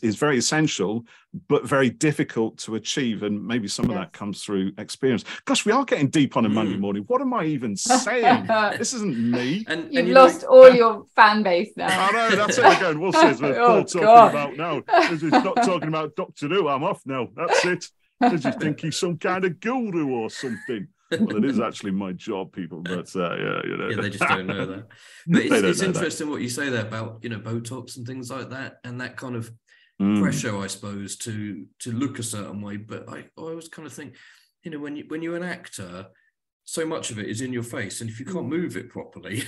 Speaker 2: very essential, but very difficult to achieve. And maybe some of that comes through experience. Gosh, we are getting deep on a Monday morning. What am I even saying? This isn't me.
Speaker 3: And you've lost all your fan base now.
Speaker 2: I know, that's it again. What's this? Paul talking about now. This is not talking about Doctor Who. I'm off now. That's it. Does you think he's some kind of guru or something? Well, it is actually my job, people, but you know.
Speaker 4: They just don't know that. But it's interesting what you say there about, you know, Botox and things like that, and that kind of pressure, I suppose, to look a certain way. But I always kind of think, you know, when you're an actor, so much of it is in your face, and if you can't move it properly,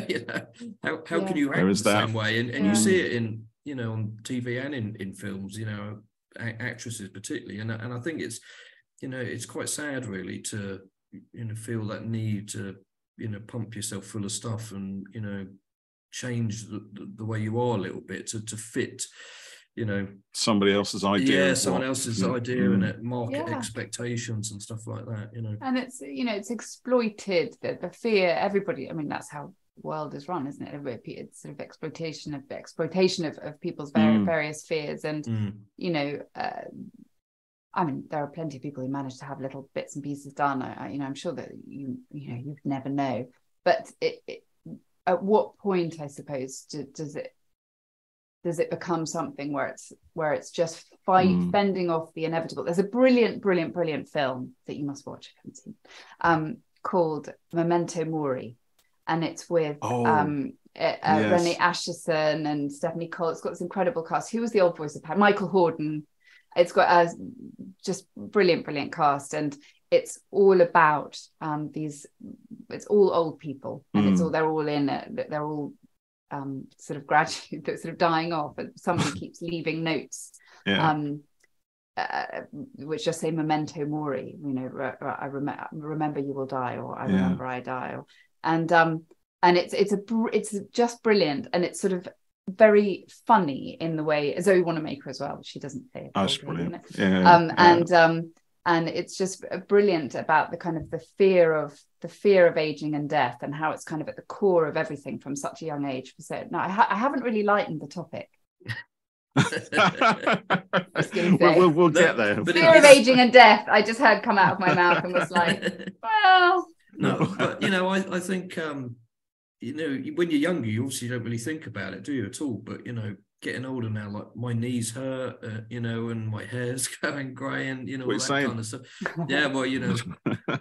Speaker 4: you know, how can you act the same way? And you see it in, you know, on TV and in films, you know, actresses particularly, and I think it's, you know, it's quite sad really to, you know, feel that need to, you know, pump yourself full of stuff and, you know, change the way you are a little bit to fit, you know,
Speaker 2: somebody else's idea,
Speaker 4: someone else's idea, and market expectations and stuff like that, you know.
Speaker 3: And it's, you know, it's exploited, the fear, everybody, I mean, that's how world is run, isn't it? It's sort of exploitation of people's various fears, and you know, I mean, there are plenty of people who manage to have little bits and pieces done. You know, I'm sure that you know, you'd never know, but at what point, I suppose, does it become something where it's just fending off the inevitable? There's a brilliant film that you must watch if you haven't seen, called Memento Mori. And it's with Renee Asherson and Stephanie Cole. It's got this incredible cast. Who was the old voice of Pat? Michael Hordern. It's got a just brilliant cast, and it's all about it's all old people, and they're all sort of gradually sort of dying off, and somebody keeps leaving notes. Which just say Memento Mori, you know, I remember you will die, or I remember I die, or, and it's just brilliant, and it's sort of very funny in the way Zoe Wanamaker as well. She doesn't say it.
Speaker 2: That's brilliant.
Speaker 3: And it's just brilliant about the kind of the fear of aging and death, and how it's kind of at the core of everything from such a young age. So no, I haven't really lightened the topic.
Speaker 2: we'll get there.
Speaker 3: Fear of aging and death, I just heard come out of my mouth and was like, well,
Speaker 4: no, but you know, I think you know, when you're younger, you obviously don't really think about it, do you, at all? But you know, getting older now, like my knees hurt, you know, and my hair's going grey, and you know, all that kind of stuff. Yeah, well, you know,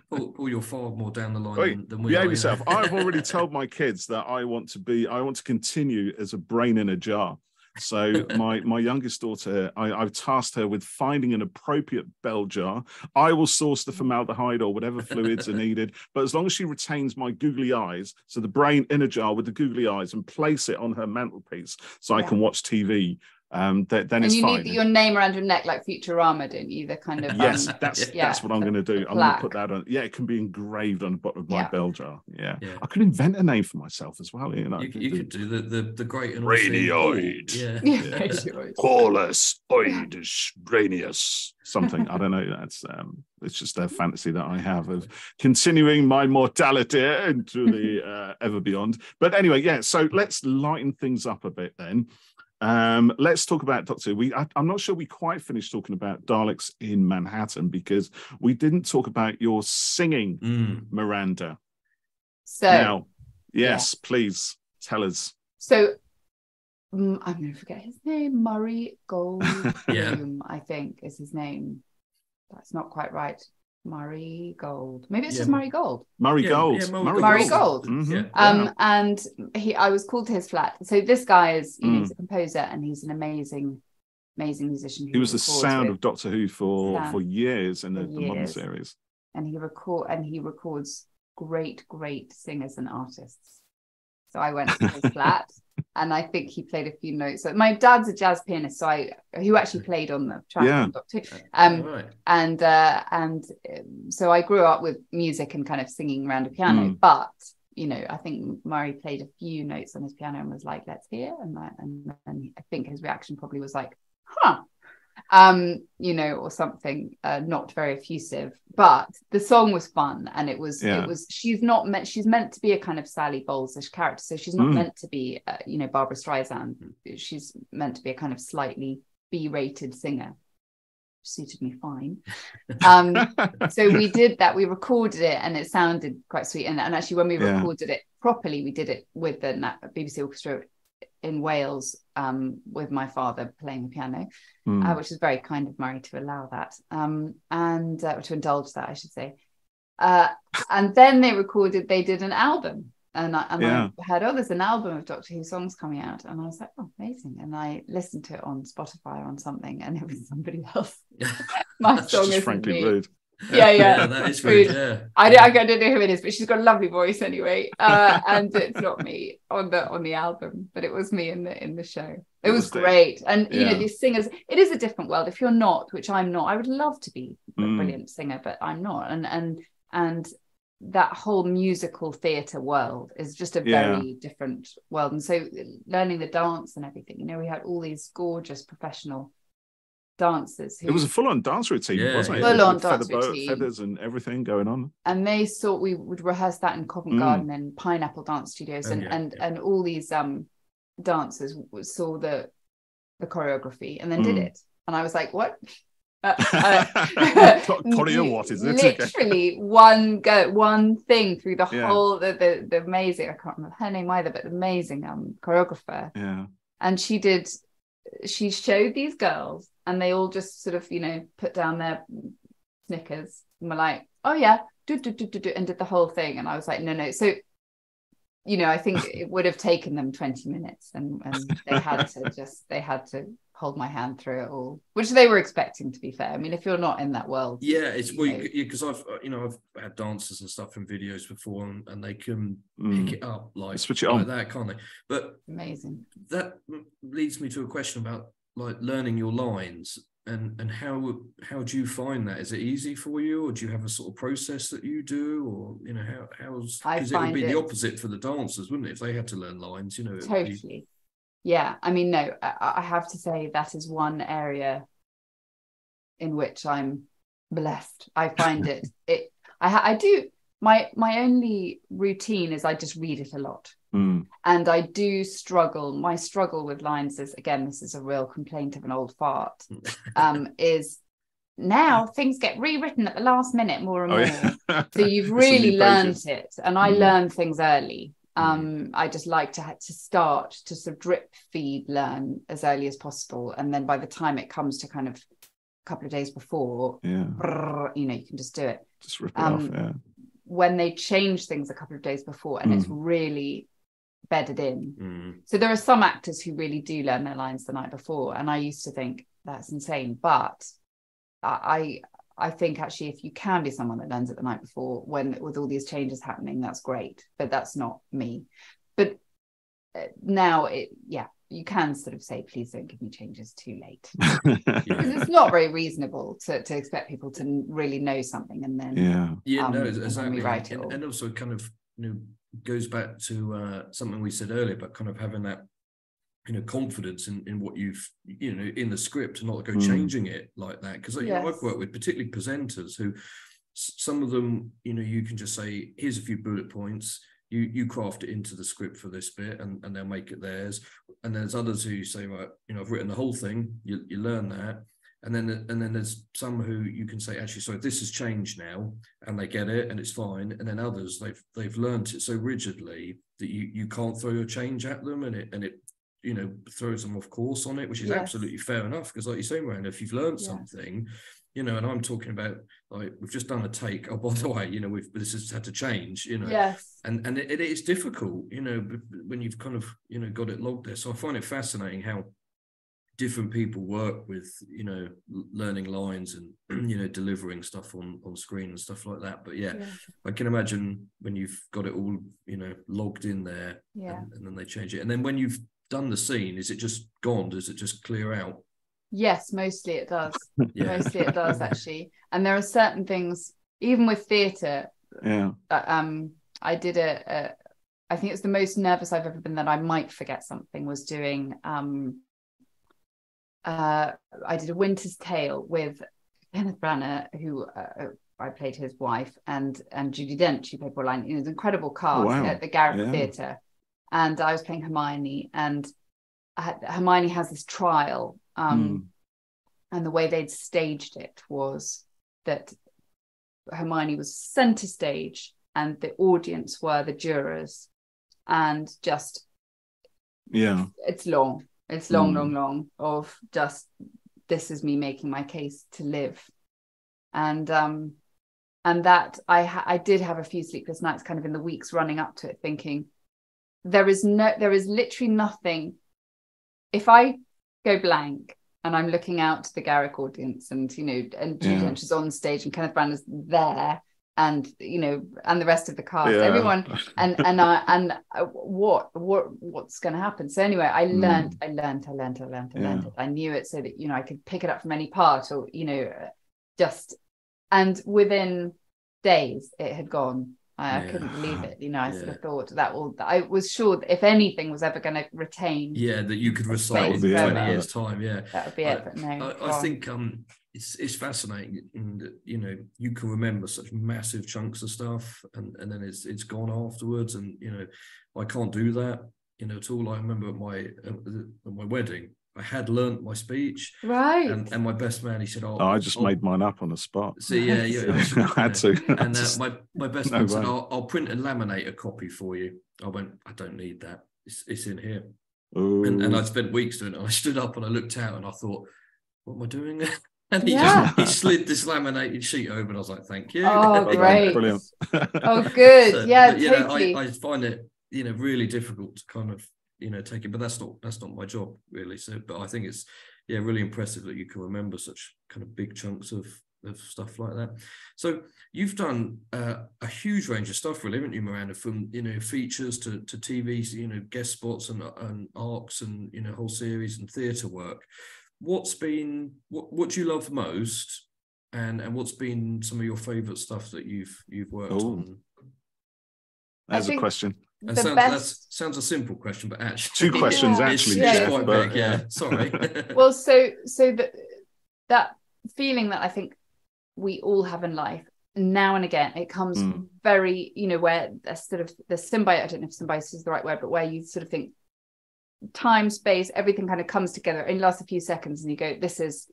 Speaker 4: Paul, you're far more down the line than we are.
Speaker 2: Behave yourself. I've already told my kids that I want to continue as a brain in a jar. So my youngest daughter, I've tasked her with finding an appropriate bell jar. I will source the formaldehyde or whatever fluids are needed, but as long as she retains my googly eyes, so the brain in a jar with the googly eyes, and place it on her mantelpiece so I can watch TV then it's fine.
Speaker 3: And you need your name around your neck like Futurama, don't you? The kind of
Speaker 2: yes, that's what I'm going to do. I'm going to put that on. Yeah, it can be engraved on the bottom of my bell jar. Yeah. I could invent a name for myself as well. You know,
Speaker 4: you could do the great and
Speaker 2: Brainioid. Paulus Oidus Brainius. Something. I don't know. That's it's just a fantasy that I have of continuing my mortality into the ever beyond. But anyway, yeah. So let's lighten things up a bit then. Let's talk about Doctor Who. I'm not sure we quite finished talking about Daleks in Manhattan because we didn't talk about your singing, Miranda.
Speaker 3: So
Speaker 2: now, yes, please tell us.
Speaker 3: So I'm going to forget his name. Murray Goldbloom, I think is his name. That's not quite right. Murray Gold. Maybe it's just Murray Gold.
Speaker 2: Murray Gold.
Speaker 3: Yeah, Murray Gold.
Speaker 2: Mm-hmm.
Speaker 3: And I was called to his flat. So this guy is, he's a composer and he's an amazing musician.
Speaker 2: He was the sound of Doctor Who for years in the modern series.
Speaker 3: And he records great singers and artists. So I went to his flat. And I think he played a few notes. So my dad's a jazz pianist, who actually played on the track on Doctor Who. And so I grew up with music and kind of singing around a piano. But I think Murray played a few notes on his piano and was like, "Let's hear." And I think his reaction probably was like, "Huh." Or something not very effusive, but the song was fun, and it was she's meant to be a kind of Sally Bowles-ish character, so she's not meant to be Barbara Streisand. She's meant to be a kind of slightly B-rated singer. Suited me fine. So we did that, we recorded it, and it sounded quite sweet, and actually when we recorded it properly, we did it with the BBC Orchestra in Wales, with my father playing the piano, which is very kind of Murray to allow that, and to indulge that, I should say. And then they did an album, and I heard, there's an album of Doctor Who songs coming out, and I was like, oh, amazing. And I listened to it on Spotify or on something, and it was somebody else. My song is frankly me. Rude. Yeah,
Speaker 4: that is rude. Yeah.
Speaker 3: I don't know who it is, but she's got a lovely voice anyway. And it's not me on the album, but it was me in the show. It was great. And these singers, it is a different world. If you're not, which I'm not, I would love to be a brilliant singer, but I'm not. And that whole musical theatre world is just a very different world. And so learning the dance and everything, we had all these gorgeous professional dancers.
Speaker 2: It was a full-on dance routine, wasn't it?
Speaker 3: Full-on dance routine.
Speaker 2: Feathers and everything going on.
Speaker 3: And they thought we would rehearse that in Covent Garden and Pineapple Dance Studios, and all these dancers saw the choreography and then did it. And I was like, what?
Speaker 2: Choreo, what is it?
Speaker 3: Literally one thing through the whole the amazing, I can't remember her name either, but the amazing choreographer.
Speaker 2: Yeah.
Speaker 3: And she showed these girls, and they all just sort of put down their Snickers and were like, oh yeah, and did the whole thing. And I was like, no. So I think it would have taken them 20 minutes, and they had to hold my hand through it all, which they were expecting, to be fair. I mean, if you're not in that world,
Speaker 4: because I've had dancers and stuff in videos before, and they can pick it up
Speaker 2: switch it on
Speaker 4: that, can't they? But
Speaker 3: amazing.
Speaker 4: That leads me to a question about learning your lines, and how do you find that? Is it easy for you, or do you have a sort of process that you do, or how's, because it would be the opposite for the dancers, wouldn't it, if they had to learn lines?
Speaker 3: Totally. Yeah, I mean, no, I have to say that is one area in which I'm blessed. I find I do, my only routine is I just read it a lot. And I do struggle. My struggle with lines is, again, this is a real complaint of an old fart, is now things get rewritten at the last minute more and more. So you've really learned it. And I learn things early. I just like to start to sort of drip feed learn as early as possible, and then by the time it comes to kind of a couple of days before, you can just do it,
Speaker 2: just rip it off.
Speaker 3: When they change things a couple of days before, and it's really bedded in. So there are some actors who really do learn their lines the night before, and I used to think that's insane, but I think actually if you can be someone that learns it the night before, with all these changes happening, that's great, but that's not me. But now you can sort of say, please don't give me changes too late, because it's not very reasonable to expect people to really know something and then
Speaker 4: exactly.
Speaker 3: rewrite it all.
Speaker 4: And also kind of goes back to something we said earlier about kind of having that confidence in what you've in the script, and not go changing it like that, because I've worked with particularly presenters who, some of them you can just say, here's a few bullet points, you craft it into the script for this bit, and they'll make it theirs. And there's others who say, right, I've written the whole thing, you learn that. And then there's some who you can say, actually, sorry, this has changed now, and they get it and it's fine. And then others, they've learnt it so rigidly that you can't throw a change at them, and it throws them off course on it, which is absolutely fair enough, because like you say, Miranda, if you've learned something, and I'm talking about, like, we've just done a take, oh, by the way, this has had to change, and it is difficult, when you've kind of, got it logged there. So I find it fascinating how different people work with, learning lines and, delivering stuff on screen and stuff like that. But I can imagine when you've got it all, logged in there, and then they change it. And then when you've done the scene, is it just gone? Does it just clear out?
Speaker 3: Yes, mostly it does. Mostly it does, actually. And there are certain things, even with theatre. I did I think it's the most nervous I've ever been that I might forget something, was doing. I did A Winter's Tale with Kenneth Branagh, who I played his wife, and Judi Dench, she played Pauline. It was an incredible cast at the Garrick Theatre, and I was playing Hermione, and Hermione has this trial. And the way they'd staged it was that Hermione was centre stage and the audience were the jurors, and just it's long of just, this is me making my case to live, and that I did have a few sleepless nights kind of in the weeks running up to it, thinking there is literally nothing. If I go blank and I'm looking out to the Garrick audience, and Judi Dench is on stage and Kenneth Branagh's there, and and the rest of the cast, everyone, and what's going to happen? So anyway, I learned it. I knew it so that I could pick it up from any part, or and within days it had gone. I couldn't believe it. I sort of thought I was sure that if anything was ever going to retain,
Speaker 4: that you could recite in 20 years' time.
Speaker 3: That would be it. But no,
Speaker 4: I think it's fascinating, and you can remember such massive chunks of stuff, and then it's gone afterwards, and I can't do that at all. I remember at my wedding, I had learnt my speech,
Speaker 3: right,
Speaker 4: and my best man, he said,
Speaker 2: I just made mine up on the spot.
Speaker 4: See,
Speaker 2: I had to.
Speaker 4: And my best man said, I'll print and laminate a copy for you. I went, I don't need that. It's in here. And I spent weeks doing it. I stood up and I looked out and I thought, what am I doing? And he slid this laminated sheet over, and I was like, thank you.
Speaker 3: Oh, great.
Speaker 2: Brilliant.
Speaker 3: Oh, good.
Speaker 4: So,
Speaker 3: totally.
Speaker 4: I find it, really difficult to kind of, take it, but that's not my job, really. So, but I think it's, really impressive that you can remember such kind of big chunks of stuff like that. So you've done a huge range of stuff, really, haven't you, Miranda? From features to TV, guest spots and arcs, and whole series and theatre work. What do you love most, and what's been some of your favourite stuff that you've worked on?
Speaker 2: There's a question.
Speaker 4: That sounds a simple question, but actually
Speaker 2: 2 questions actually.
Speaker 4: It's quite big. Yeah, sorry.
Speaker 3: Well, so that feeling that I think we all have in life, now and again, it comes very, where there's sort of the symbiote. I don't know if symbiosis is the right word, but where you sort of think time, space, everything kind of comes together in lasts a few seconds, and you go, this is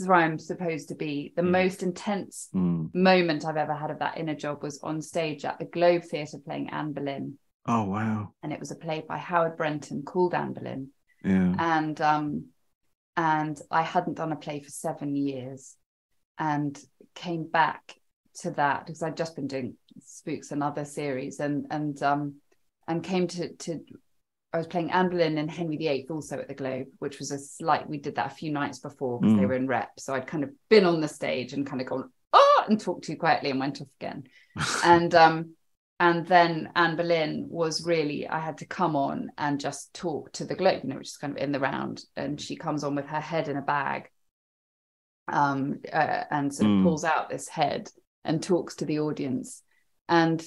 Speaker 3: where I'm supposed to be. The most intense moment I've ever had of that inner job was on stage at the Globe Theatre playing Anne Boleyn.
Speaker 2: Oh wow.
Speaker 3: And it was a play by Howard Brenton called Anne Boleyn. And I hadn't done a play for 7 years, and came back to that because I'd just been doing Spooks and other series, and came to I was playing Anne Boleyn and Henry VIII also at the Globe, which was we did that a few nights before because they were in rep. So I'd kind of been on the stage and kind of gone, and talked too quietly and went off again. And then Anne Boleyn was really, I had to come on and just talk to the globe, which is kind of in the round. And she comes on with her head in a bag, and sort of pulls out this head and talks to the audience. And,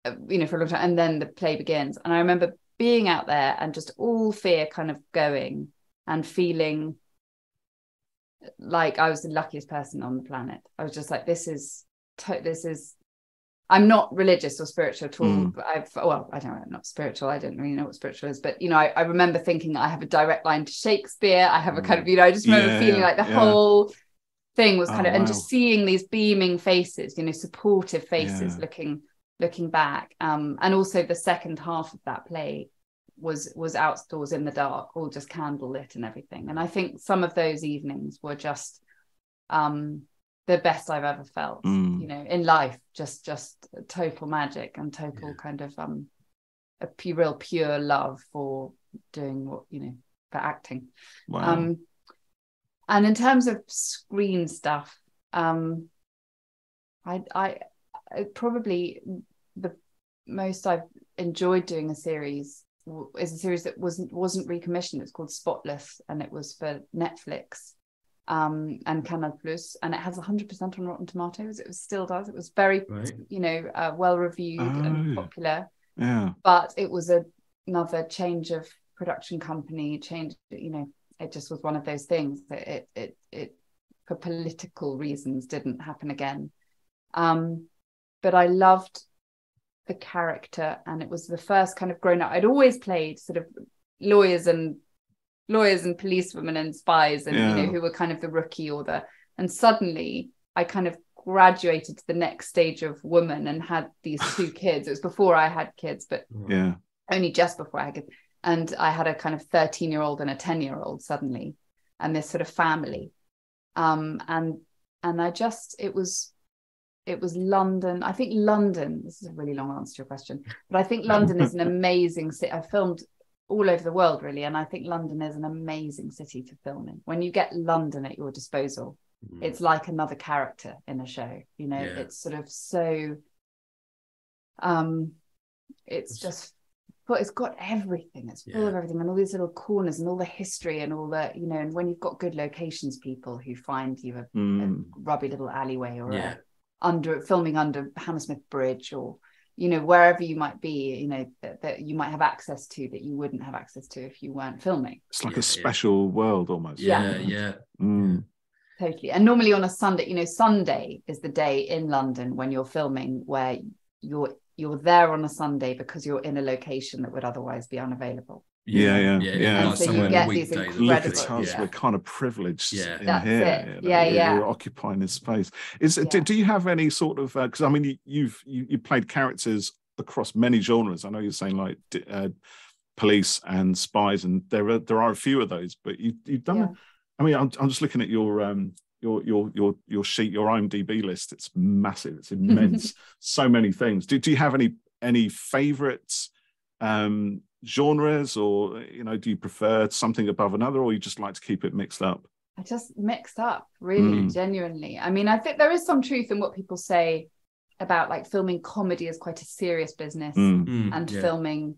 Speaker 3: for a long time. And then the play begins. And I remember being out there and just all fear kind of going and feeling like I was the luckiest person on the planet. I was just like, this is I'm not religious or spiritual at all. But I don't know, I'm not spiritual. I don't really know what spiritual is. But, I remember thinking I have a direct line to Shakespeare. I have a kind of, I just remember feeling like the whole thing was kind of, and just seeing these beaming faces, supportive faces looking back. And also the second half of that play was outdoors in the dark, all just candlelit and everything. And I think some of those evenings were just the best I've ever felt, in life, just total magic and total kind of a real pure love for doing what, for acting.
Speaker 2: Wow.
Speaker 3: And in terms of screen stuff, I probably the most I've enjoyed doing a series is a series that wasn't recommissioned. It's called Spotless, and it was for Netflix and Canal Plus, and it has 100% on Rotten Tomatoes. It still does. It was very well reviewed and popular, but it was another change of production company, it just was one of those things that it for political reasons didn't happen again. But I loved the character, and it was the first kind of grown up. I'd always played sort of lawyers and policewomen and spies, and who were kind of the rookie and suddenly I kind of graduated to the next stage of woman and had these two kids. It was before I had kids, but only just before I had kids. And I had a kind of 13-year-old and a 10-year-old suddenly, and this sort of family. And I just, it was London. I think London, this is a really long answer to your question, but I think London is an amazing city. I filmed all over the world, really, and I think London is an amazing city to film in. When you get London at your disposal, it's like another character in a show. It's sort of so, it's just, but it's got everything. It's full of everything, and all these little corners and all the history and all the, and when you've got good locations people who find you a rubby little alleyway or filming under Hammersmith Bridge, or wherever you might be, that you might have access to that you wouldn't have access to if you weren't filming.
Speaker 2: It's like a special world almost.
Speaker 3: Totally. And normally on a Sunday, Sunday is the day in London when you're filming where you're there on a Sunday because you're in a location that would otherwise be unavailable.
Speaker 2: And
Speaker 3: so you get these incredible.
Speaker 2: Look at us, we're kind of privileged in
Speaker 3: That's
Speaker 2: here.
Speaker 3: it.
Speaker 2: We're occupying this space. Do you have any sort of? Because I mean, you played characters across many genres. I know you're saying like police and spies, and there are a few of those, but you've done. Yeah. I mean, I'm just looking at your sheet, your IMDb list. It's massive. It's immense. So many things. Do you have any favorites? Genres, or do you prefer something above another, or you just like to keep it mixed up?
Speaker 3: I just mixed up, really, genuinely. I mean, I think there is some truth in what people say about like filming comedy is quite a serious business, and filming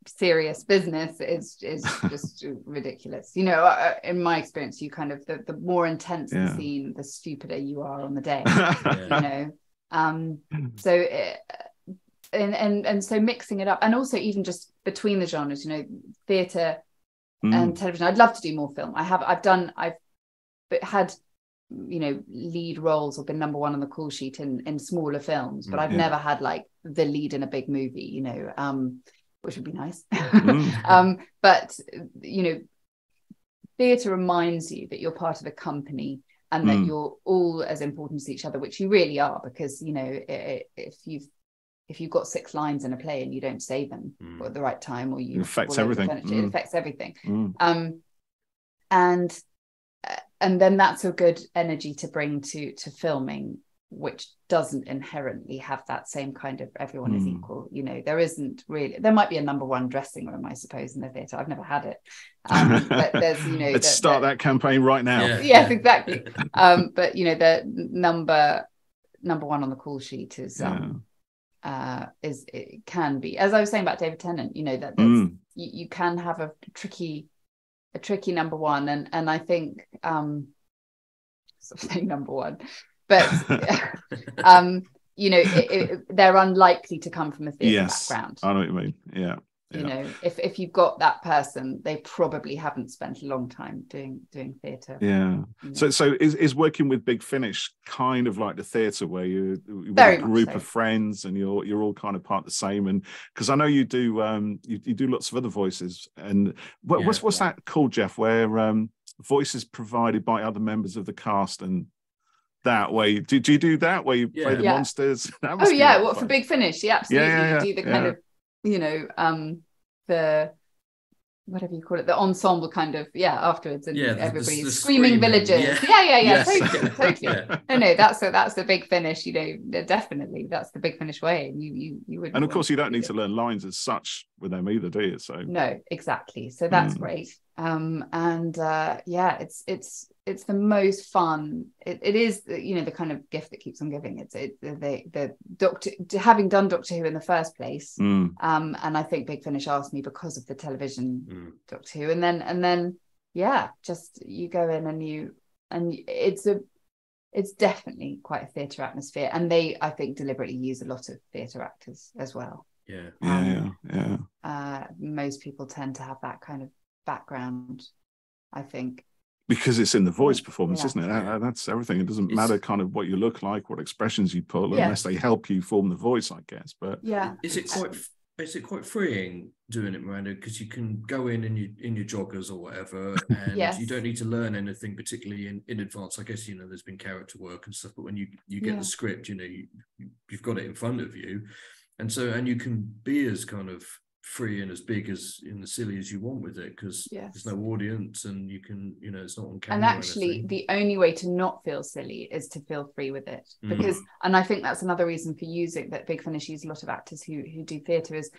Speaker 3: serious business is just ridiculous. In my experience, you kind of the more intense the scene, the stupider you are on the day. So and so mixing it up, and also even just between the genres, theatre and television. I'd love to do more film. I've had lead roles or been number one on the call sheet in smaller films, but I've never had like the lead in a big movie, which would be nice. But theatre reminds you that you're part of a company and that you're all as important as each other, which you really are, because if you've got 6 lines in a play and you don't say them at the right time, or it affects everything. It affects everything. And then that's a good energy to bring to filming, which doesn't inherently have that same kind of everyone is equal. There isn't really. There might be a number one dressing room, I suppose, in the theatre. I've never had it. But there's,
Speaker 2: let's start that campaign right now.
Speaker 3: Yes, exactly. But the number one on the call sheet is it can be, as I was saying about David Tennant, you know, that you can have a tricky number one, and I think sort of saying number one, but you know, they're unlikely to come from a theatre background.
Speaker 2: I know what you mean. Yeah.
Speaker 3: You know, if you've got that person, they probably haven't spent a long time doing theatre.
Speaker 2: Yeah. You know? So is working with Big Finish kind of like the theatre where you're
Speaker 3: Very
Speaker 2: a group of friends and you're all kind of part of the same? And because I know you do you do lots of other voices, and what's that called, Jeff? Where voices provided by other members of the cast, and that way, do you do that where you play the monsters?
Speaker 3: What for Big Finish? Yeah, absolutely. You do the kind of, you know, the whatever you call it, the ensemble kind of, afterwards, and everybody's the screaming villagers. Totally. No, that's the Big Finish, you know, definitely that's the Big Finish way. And you would,
Speaker 2: and of course you don't need to learn lines as such with them either, do you? So
Speaker 3: no, exactly. So that's great. It's the most fun. It is, you know, the kind of gift that keeps on giving. It's the Doctor, having done Doctor Who in the first place, and I think Big Finish asked me because of the television Doctor Who, and then just you go in and it's definitely quite a theatre atmosphere, and they, I think, deliberately use a lot of theatre actors as well. Most people tend to have that kind of background, I think.
Speaker 2: Because it's in the voice performance, isn't it? That's everything. It doesn't matter kind of what you look like, what expressions you pull, unless they help you form the voice, I guess. But
Speaker 4: is it quite freeing doing it, Miranda? Because you can go in your joggers or whatever, and you don't need to learn anything particularly in advance. I guess, you know, there's been character work and stuff, but when you get the script, you know, you've got it in front of you, and you can be as kind of free and as big as in the silly as you want with it, because there's no audience, and you can, you know, it's not on camera.
Speaker 3: And actually the only way to not feel silly is to feel free with it, because and I think that's another reason for using that Big Finish use a lot of actors who do theatre, is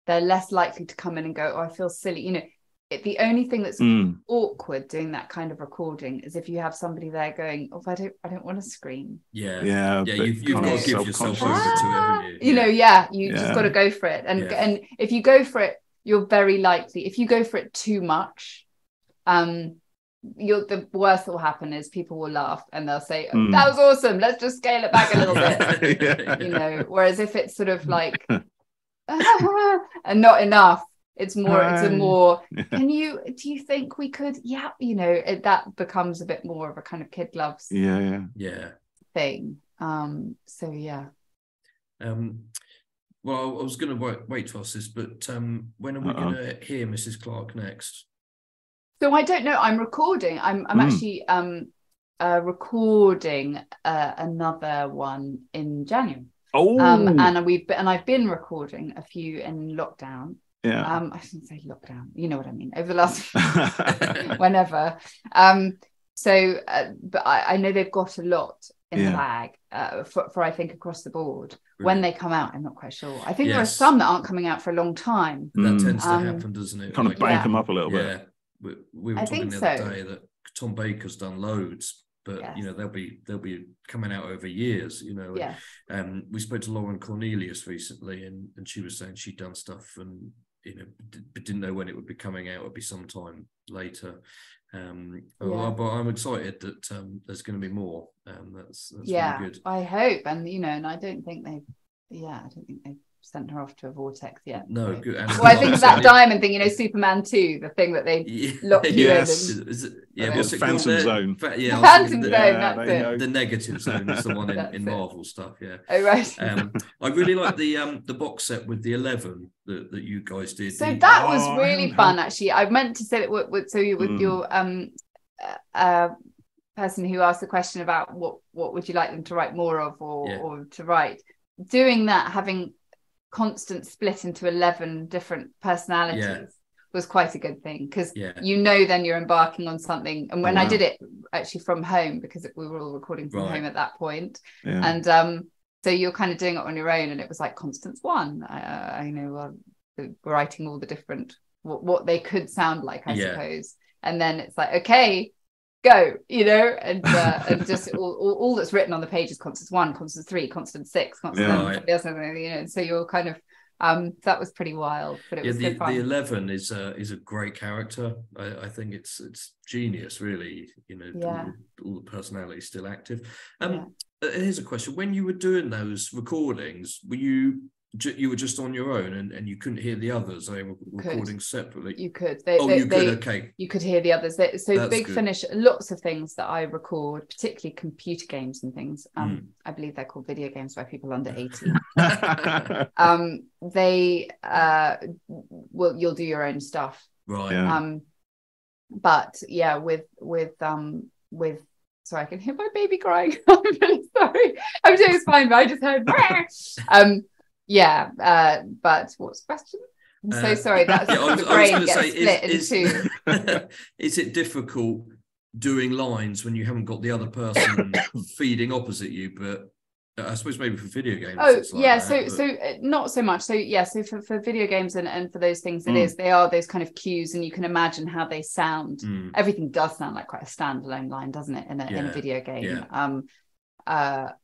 Speaker 3: they're less likely to come in and go, oh, I feel silly, you know. The only thing that's awkward doing that kind of recording is if you have somebody there going, oh, I don't want to scream.
Speaker 4: You've got to give yourself over to it, haven't you?
Speaker 3: You know, you just got to go for it. And if you go for it, you're very likely, if you go for it too much, the worst that will happen is people will laugh and they'll say, oh, that was awesome, let's just scale it back a little bit. You know, whereas if it's sort of like and not enough, it's a more do you think we could, you know, that becomes a bit more of a kind of kid gloves thing.
Speaker 4: Well, I was going to wait to ask this, but when are we going to hear Mrs. Clark next?
Speaker 3: So I don't know. I'm recording. I'm actually recording another one in January. And I've been recording a few in lockdown. I shouldn't say lockdown, you know what I mean, over the last whenever. But I know they've got a lot in the bag for I think across the board. When they come out, I'm not quite sure. I think there are some that aren't coming out for a long time.
Speaker 4: That tends to happen, doesn't it?
Speaker 2: Kind of bank them up a little bit.
Speaker 4: We were talking the other day that Tom Baker's done loads, but you know, they'll be coming out over years, you know. We spoke to Lauren Cornelius recently, and she was saying she'd done stuff and, you know, but didn't know when it would be coming out. It'd be sometime later. But I'm excited that there's going to be more. That's really good.
Speaker 3: I hope, and you know, and I don't think they've sent her off to a vortex yet.
Speaker 4: No, so. Good.
Speaker 3: Well, I think of that diamond thing, you know, Superman 2, the thing that they locked you in.
Speaker 2: What's it Phantom Zone.
Speaker 3: The Phantom Zone, that's it.
Speaker 4: The negative zone is the one in Marvel stuff,
Speaker 3: Oh, right.
Speaker 4: I really like the box set with the 11 that you guys did.
Speaker 3: So that was really fun, actually. I meant to say it with your person who asked the question about what would you like them to write more of or to write. Doing that, having constant split into 11 different personalities was quite a good thing, because you know, then you're embarking on something. And when I did it actually from home, because we were all recording from home at that point, and so you're kind of doing it on your own, and it was like Constance 1, I know, writing all the different what they could sound like, I suppose, and then it's like, okay, go, and just all that's written on the page is Constance 1, Constance 3, Constance 6, Constance something, so you're kind of that was pretty wild, but it was good fun.
Speaker 4: The 11 is a great character. I think it's genius, really. All the personality is still active. Here's a question: when you were doing those recordings, were you were just on your own and you couldn't hear the others? They were recording separately.
Speaker 3: You could.
Speaker 4: Okay.
Speaker 3: You could hear the others. So Big Finish, lots of things that I record, particularly computer games and things. I believe they're called video games by people under 18. You'll do your own stuff.
Speaker 4: Right.
Speaker 2: Yeah.
Speaker 3: But yeah, with sorry, I can hear my baby crying. I'm really sorry. I'm doing fine, but I just heard but what's the question? I'm so sorry. That's the brain gets split into two.
Speaker 4: Is it difficult doing lines when you haven't got the other person feeding opposite you? But I suppose maybe for video games.
Speaker 3: So not so much. So for video games and for those things, they are those kind of cues, and you can imagine how they sound. Everything does sound like quite a standalone line, doesn't it? In a video game, for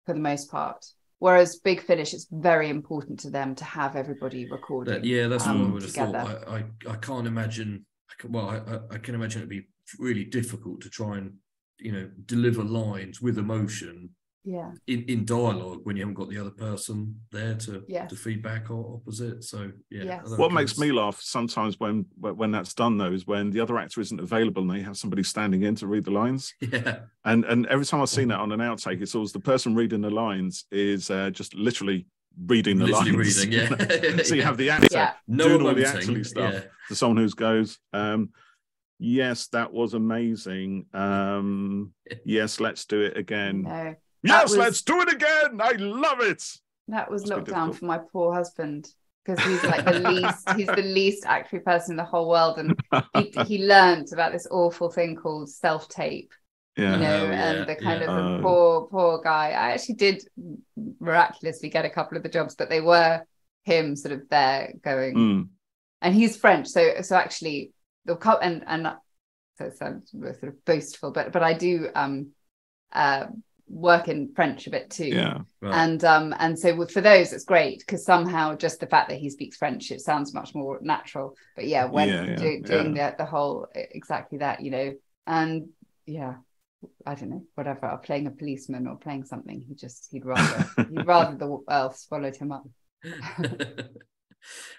Speaker 3: the most part. Whereas Big Finish, it's very important to them to have everybody recording.
Speaker 4: That's what I would have thought. I can't imagine. I can imagine it'd be really difficult to try and deliver lines with emotion. In dialogue when you haven't got the other person there to feedback or opposite. So
Speaker 2: what makes me laugh sometimes when that's done though is when the other actor isn't available and they have somebody standing in to read the lines. And every time I've seen that on an outtake, it's always the person reading the lines is just literally reading the lines. So you have the actor doing all the acting stuff to someone who goes, yes, that was amazing. Yes, let's do it again.
Speaker 3: No.
Speaker 2: Yes, let's do it again. I love it.
Speaker 3: That was lockdown for my poor husband, because he's like the least actory person in the whole world, and he learned about this awful thing called self-tape. And the kind of poor guy. I actually did miraculously get a couple of the jobs, but they were him sort of there going, and he's French, so actually so it sounds sort of boastful, but I do work in French a bit too, and so for those it's great, because somehow just the fact that he speaks French, it sounds much more natural. But doing the whole exactly that, and I don't know, whatever, playing a policeman or playing something, he'd rather the elves followed him up.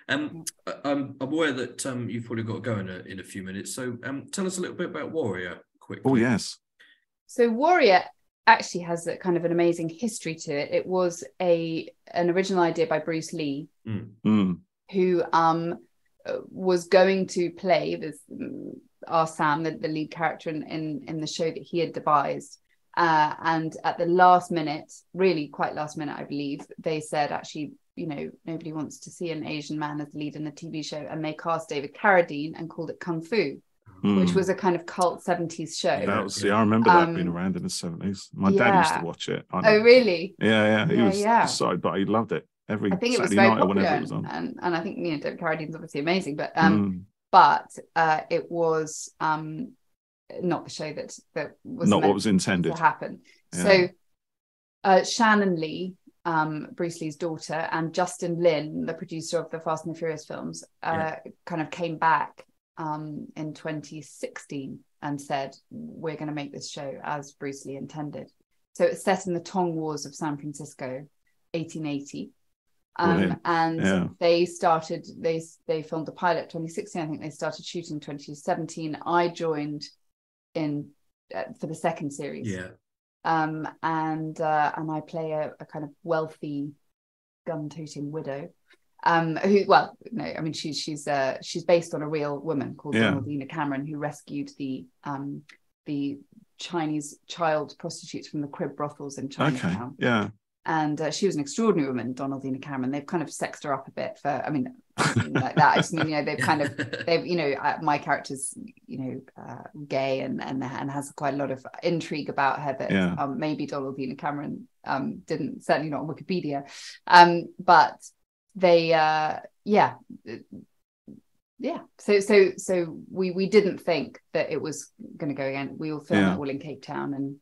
Speaker 4: I'm aware that you've probably got to go in a few minutes, so tell us a little bit about Warrior quickly.
Speaker 2: Oh yes.
Speaker 3: So Warrior actually has a kind of an amazing history to it. It was an original idea by Bruce Lee, who was going to play this our Sam, the lead character in the show that he had devised, and at the last minute, really quite last minute, I believe, they said, actually, nobody wants to see an Asian man as the lead in the TV show, and they cast David Carradine and called it Kung Fu, which was a kind of cult 70s show.
Speaker 2: I remember that being around in the 70s. My dad used to watch it.
Speaker 3: Oh, really?
Speaker 2: Yeah. He was excited, but he loved it every Saturday night popular, or whenever it was on. And I think David Carradine's obviously amazing, but it was not the show that was not what was intended
Speaker 3: to happen. So Shannon Lee, Bruce Lee's daughter, and Justin Lin, the producer of the Fast and the Furious films, kind of came back in 2016 and said, we're going to make this show as Bruce Lee intended. So it's set in the Tong Wars of San Francisco, 1880. They started, they filmed a pilot 2016. I think they started shooting 2017. I joined in for the second series. And I play a kind of wealthy gun-toting widow. She's based on a real woman called Donaldina Cameron, who rescued the Chinese child prostitutes from the crib brothels in Chinatown. And she was an extraordinary woman, Donaldina Cameron. They've kind of sexed her up a bit like that. I just mean, my character's, gay and has quite a lot of intrigue about her that maybe Donaldina Cameron didn't, certainly not on Wikipedia. But they, So we didn't think that it was going to go again. We all filmed it all in Cape Town, and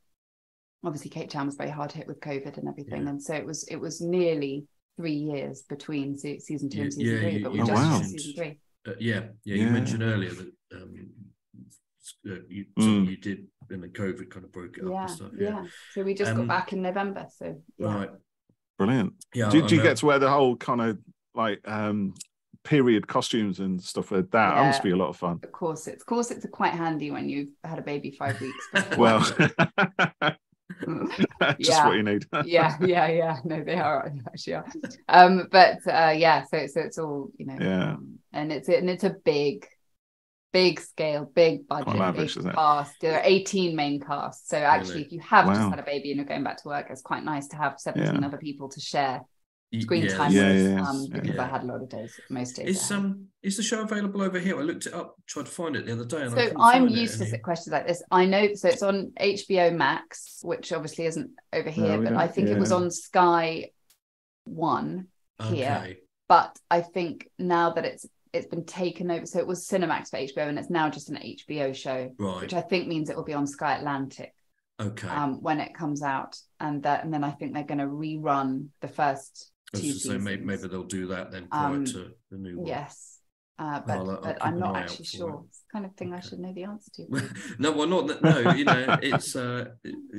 Speaker 3: obviously Cape Town was very hard hit with COVID and everything, and so it was nearly 3 years between season 2 and season 3, but we just shot season 3.
Speaker 4: You mentioned earlier that you did, and then COVID kind of broke it up and stuff.
Speaker 3: So we just got back in November. So
Speaker 4: right,
Speaker 2: brilliant. Did you get to wear the whole kind of like period costumes and stuff like that? That must be a lot of fun.
Speaker 3: Of course, it's quite handy when you've had a baby 5 weeks before.
Speaker 2: Well, just what you need. No,
Speaker 3: they are actually are. So it's all, you know, and it's a big scale, big budget, lavish, big cast. There are 18 main casts, so actually if you have just had a baby and you're going back to work, it's quite nice to have 17 other people to share screen time with, because I had a lot of days, most days.
Speaker 4: Is the show available over here? I looked it up, tried to find it the other day, and
Speaker 3: so I'm useless at questions like this. I know, so it's on HBO Max, which obviously isn't over here, but I think it was on Sky One here. But I think now that it's been taken over, so it was Cinemax for HBO, and it's now just an HBO show, which I think means it will be on Sky Atlantic. When it comes out, and then I think they're going to rerun the first 2 seasons. So
Speaker 4: maybe they'll do that then prior to the new one.
Speaker 3: Yes, but I'm not actually sure. It's the kind of thing I should know the answer to.
Speaker 4: No, well, not no. You know, it's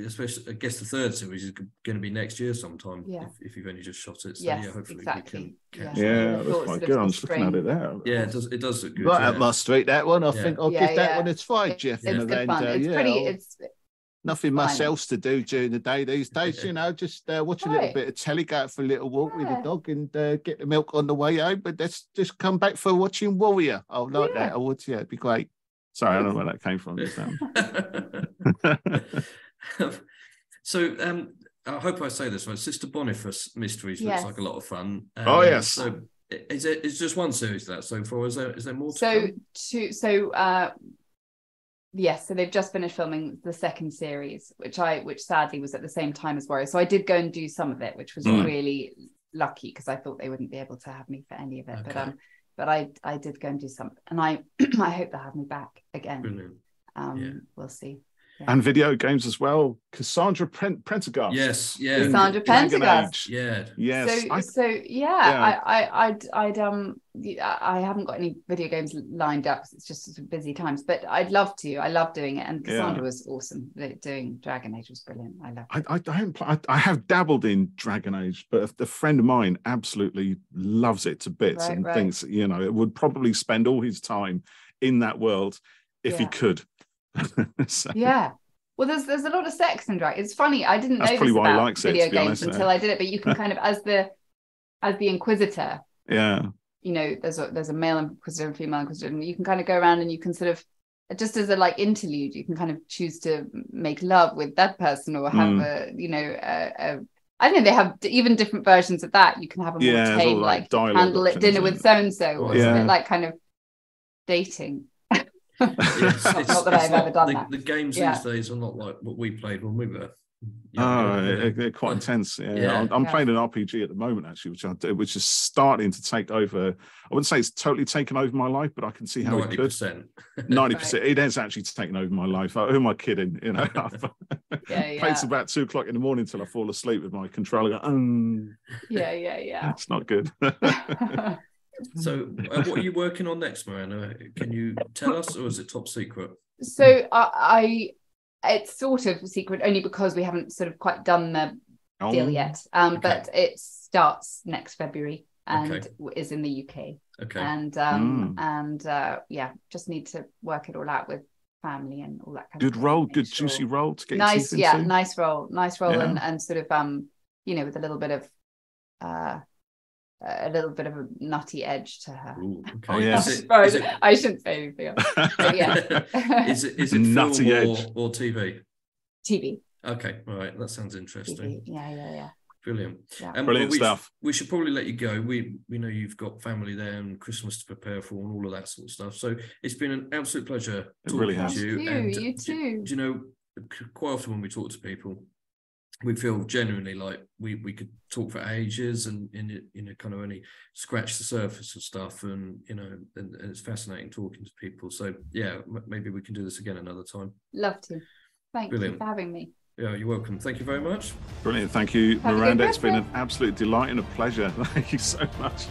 Speaker 4: especially. I guess the third series is going to be next year sometime. If you've only just shot it. So hopefully we can.
Speaker 2: That's quite good. I'm just looking at it there.
Speaker 4: Yeah, it does look good.
Speaker 2: Right up my street, that one. I think I'll give that one a try, Jeff.
Speaker 3: It's good fun. It's pretty. It's
Speaker 2: nothing much else to do during the day these days, you know, just watch a little bit of telly, go out for a little walk with the dog, and get the milk on the way home. But let's just come back for watching Warrior. I like that. I would, it'd be great. Sorry, I don't know where that came from.
Speaker 4: So I hope I say this right. Sister Boniface Mysteries looks like a lot of fun.
Speaker 2: Yes.
Speaker 4: So it's just one series of that so far. Is there more to come?
Speaker 3: Yes, so they've just finished filming the second series, which sadly was at the same time as Warrior. So I did go and do some of it, which was really lucky, because I thought they wouldn't be able to have me for any of it. But I did go and do some, and I hope they'll have me back again.
Speaker 4: Brilliant.
Speaker 3: We'll see.
Speaker 2: And video games as well. Cassandra Prendergast.
Speaker 4: Yes,
Speaker 3: Cassandra Prendergast. I haven't got any video games lined up. It's just sort of busy times, but I'd love to. I love doing it, and Cassandra was awesome. Doing Dragon Age was brilliant. I love it.
Speaker 2: I have dabbled in Dragon Age, but a friend of mine absolutely loves it to bits and thinks, you know, it would probably spend all his time in that world if he could.
Speaker 3: Well, there's a lot of sex in Dragon. It's funny, I didn't know this about video games until I did it, but you can kind of, as the Inquisitor, you know, there's a male Inquisitor and female Inquisitor, and you can kind of go around and you can sort of, just as a like interlude, you can kind of choose to make love with that person, or have I think they have even different versions of that. You can have a more tame, like candlelit dinner with so and so, or it's a bit like kind of dating. Not that I've ever done that.
Speaker 4: The games these days are not like what we played when we were
Speaker 2: they're quite intense. I'm playing an RPG at the moment, actually, which is starting to take over. I wouldn't say it's totally taken over my life, but I can see how 90%. It could. 90%. It has actually taken over my life. Who am I kidding? You know, played till about 2 o'clock in the morning till I fall asleep with my controller. It's not good.
Speaker 4: So what are you working on next, Miranda? Can you tell us, or is it top secret?
Speaker 3: So it's sort of secret only because we haven't sort of quite done the deal yet. But it starts next February and is in the UK. And just need to work it all out with family and all that kind of
Speaker 2: role, juicy role to get
Speaker 3: nice, nice role, and sort of you know, with a little bit of a nutty edge to her.
Speaker 4: Ooh,
Speaker 3: I shouldn't say anything else. But
Speaker 4: is it nutty film edge or TV?
Speaker 3: TV.
Speaker 4: Okay, all right. That sounds interesting.
Speaker 3: TV. Yeah.
Speaker 4: Brilliant.
Speaker 2: Yeah. Brilliant stuff.
Speaker 4: We should probably let you go. We know you've got family there and Christmas to prepare for and all of that sort of stuff. So it's been an absolute pleasure talking to you.
Speaker 3: You too.
Speaker 4: Do you know, quite often when we talk to people, we feel genuinely like we could talk for ages and kind of only scratch the surface of stuff, and and it's fascinating talking to people. So yeah, maybe we can do this again another time.
Speaker 3: Love to. Thank you for having me.
Speaker 4: Yeah, you're welcome. Thank you very much.
Speaker 2: Brilliant. Thank you, Miranda. It's been an absolute delight and a pleasure. Thank you so much.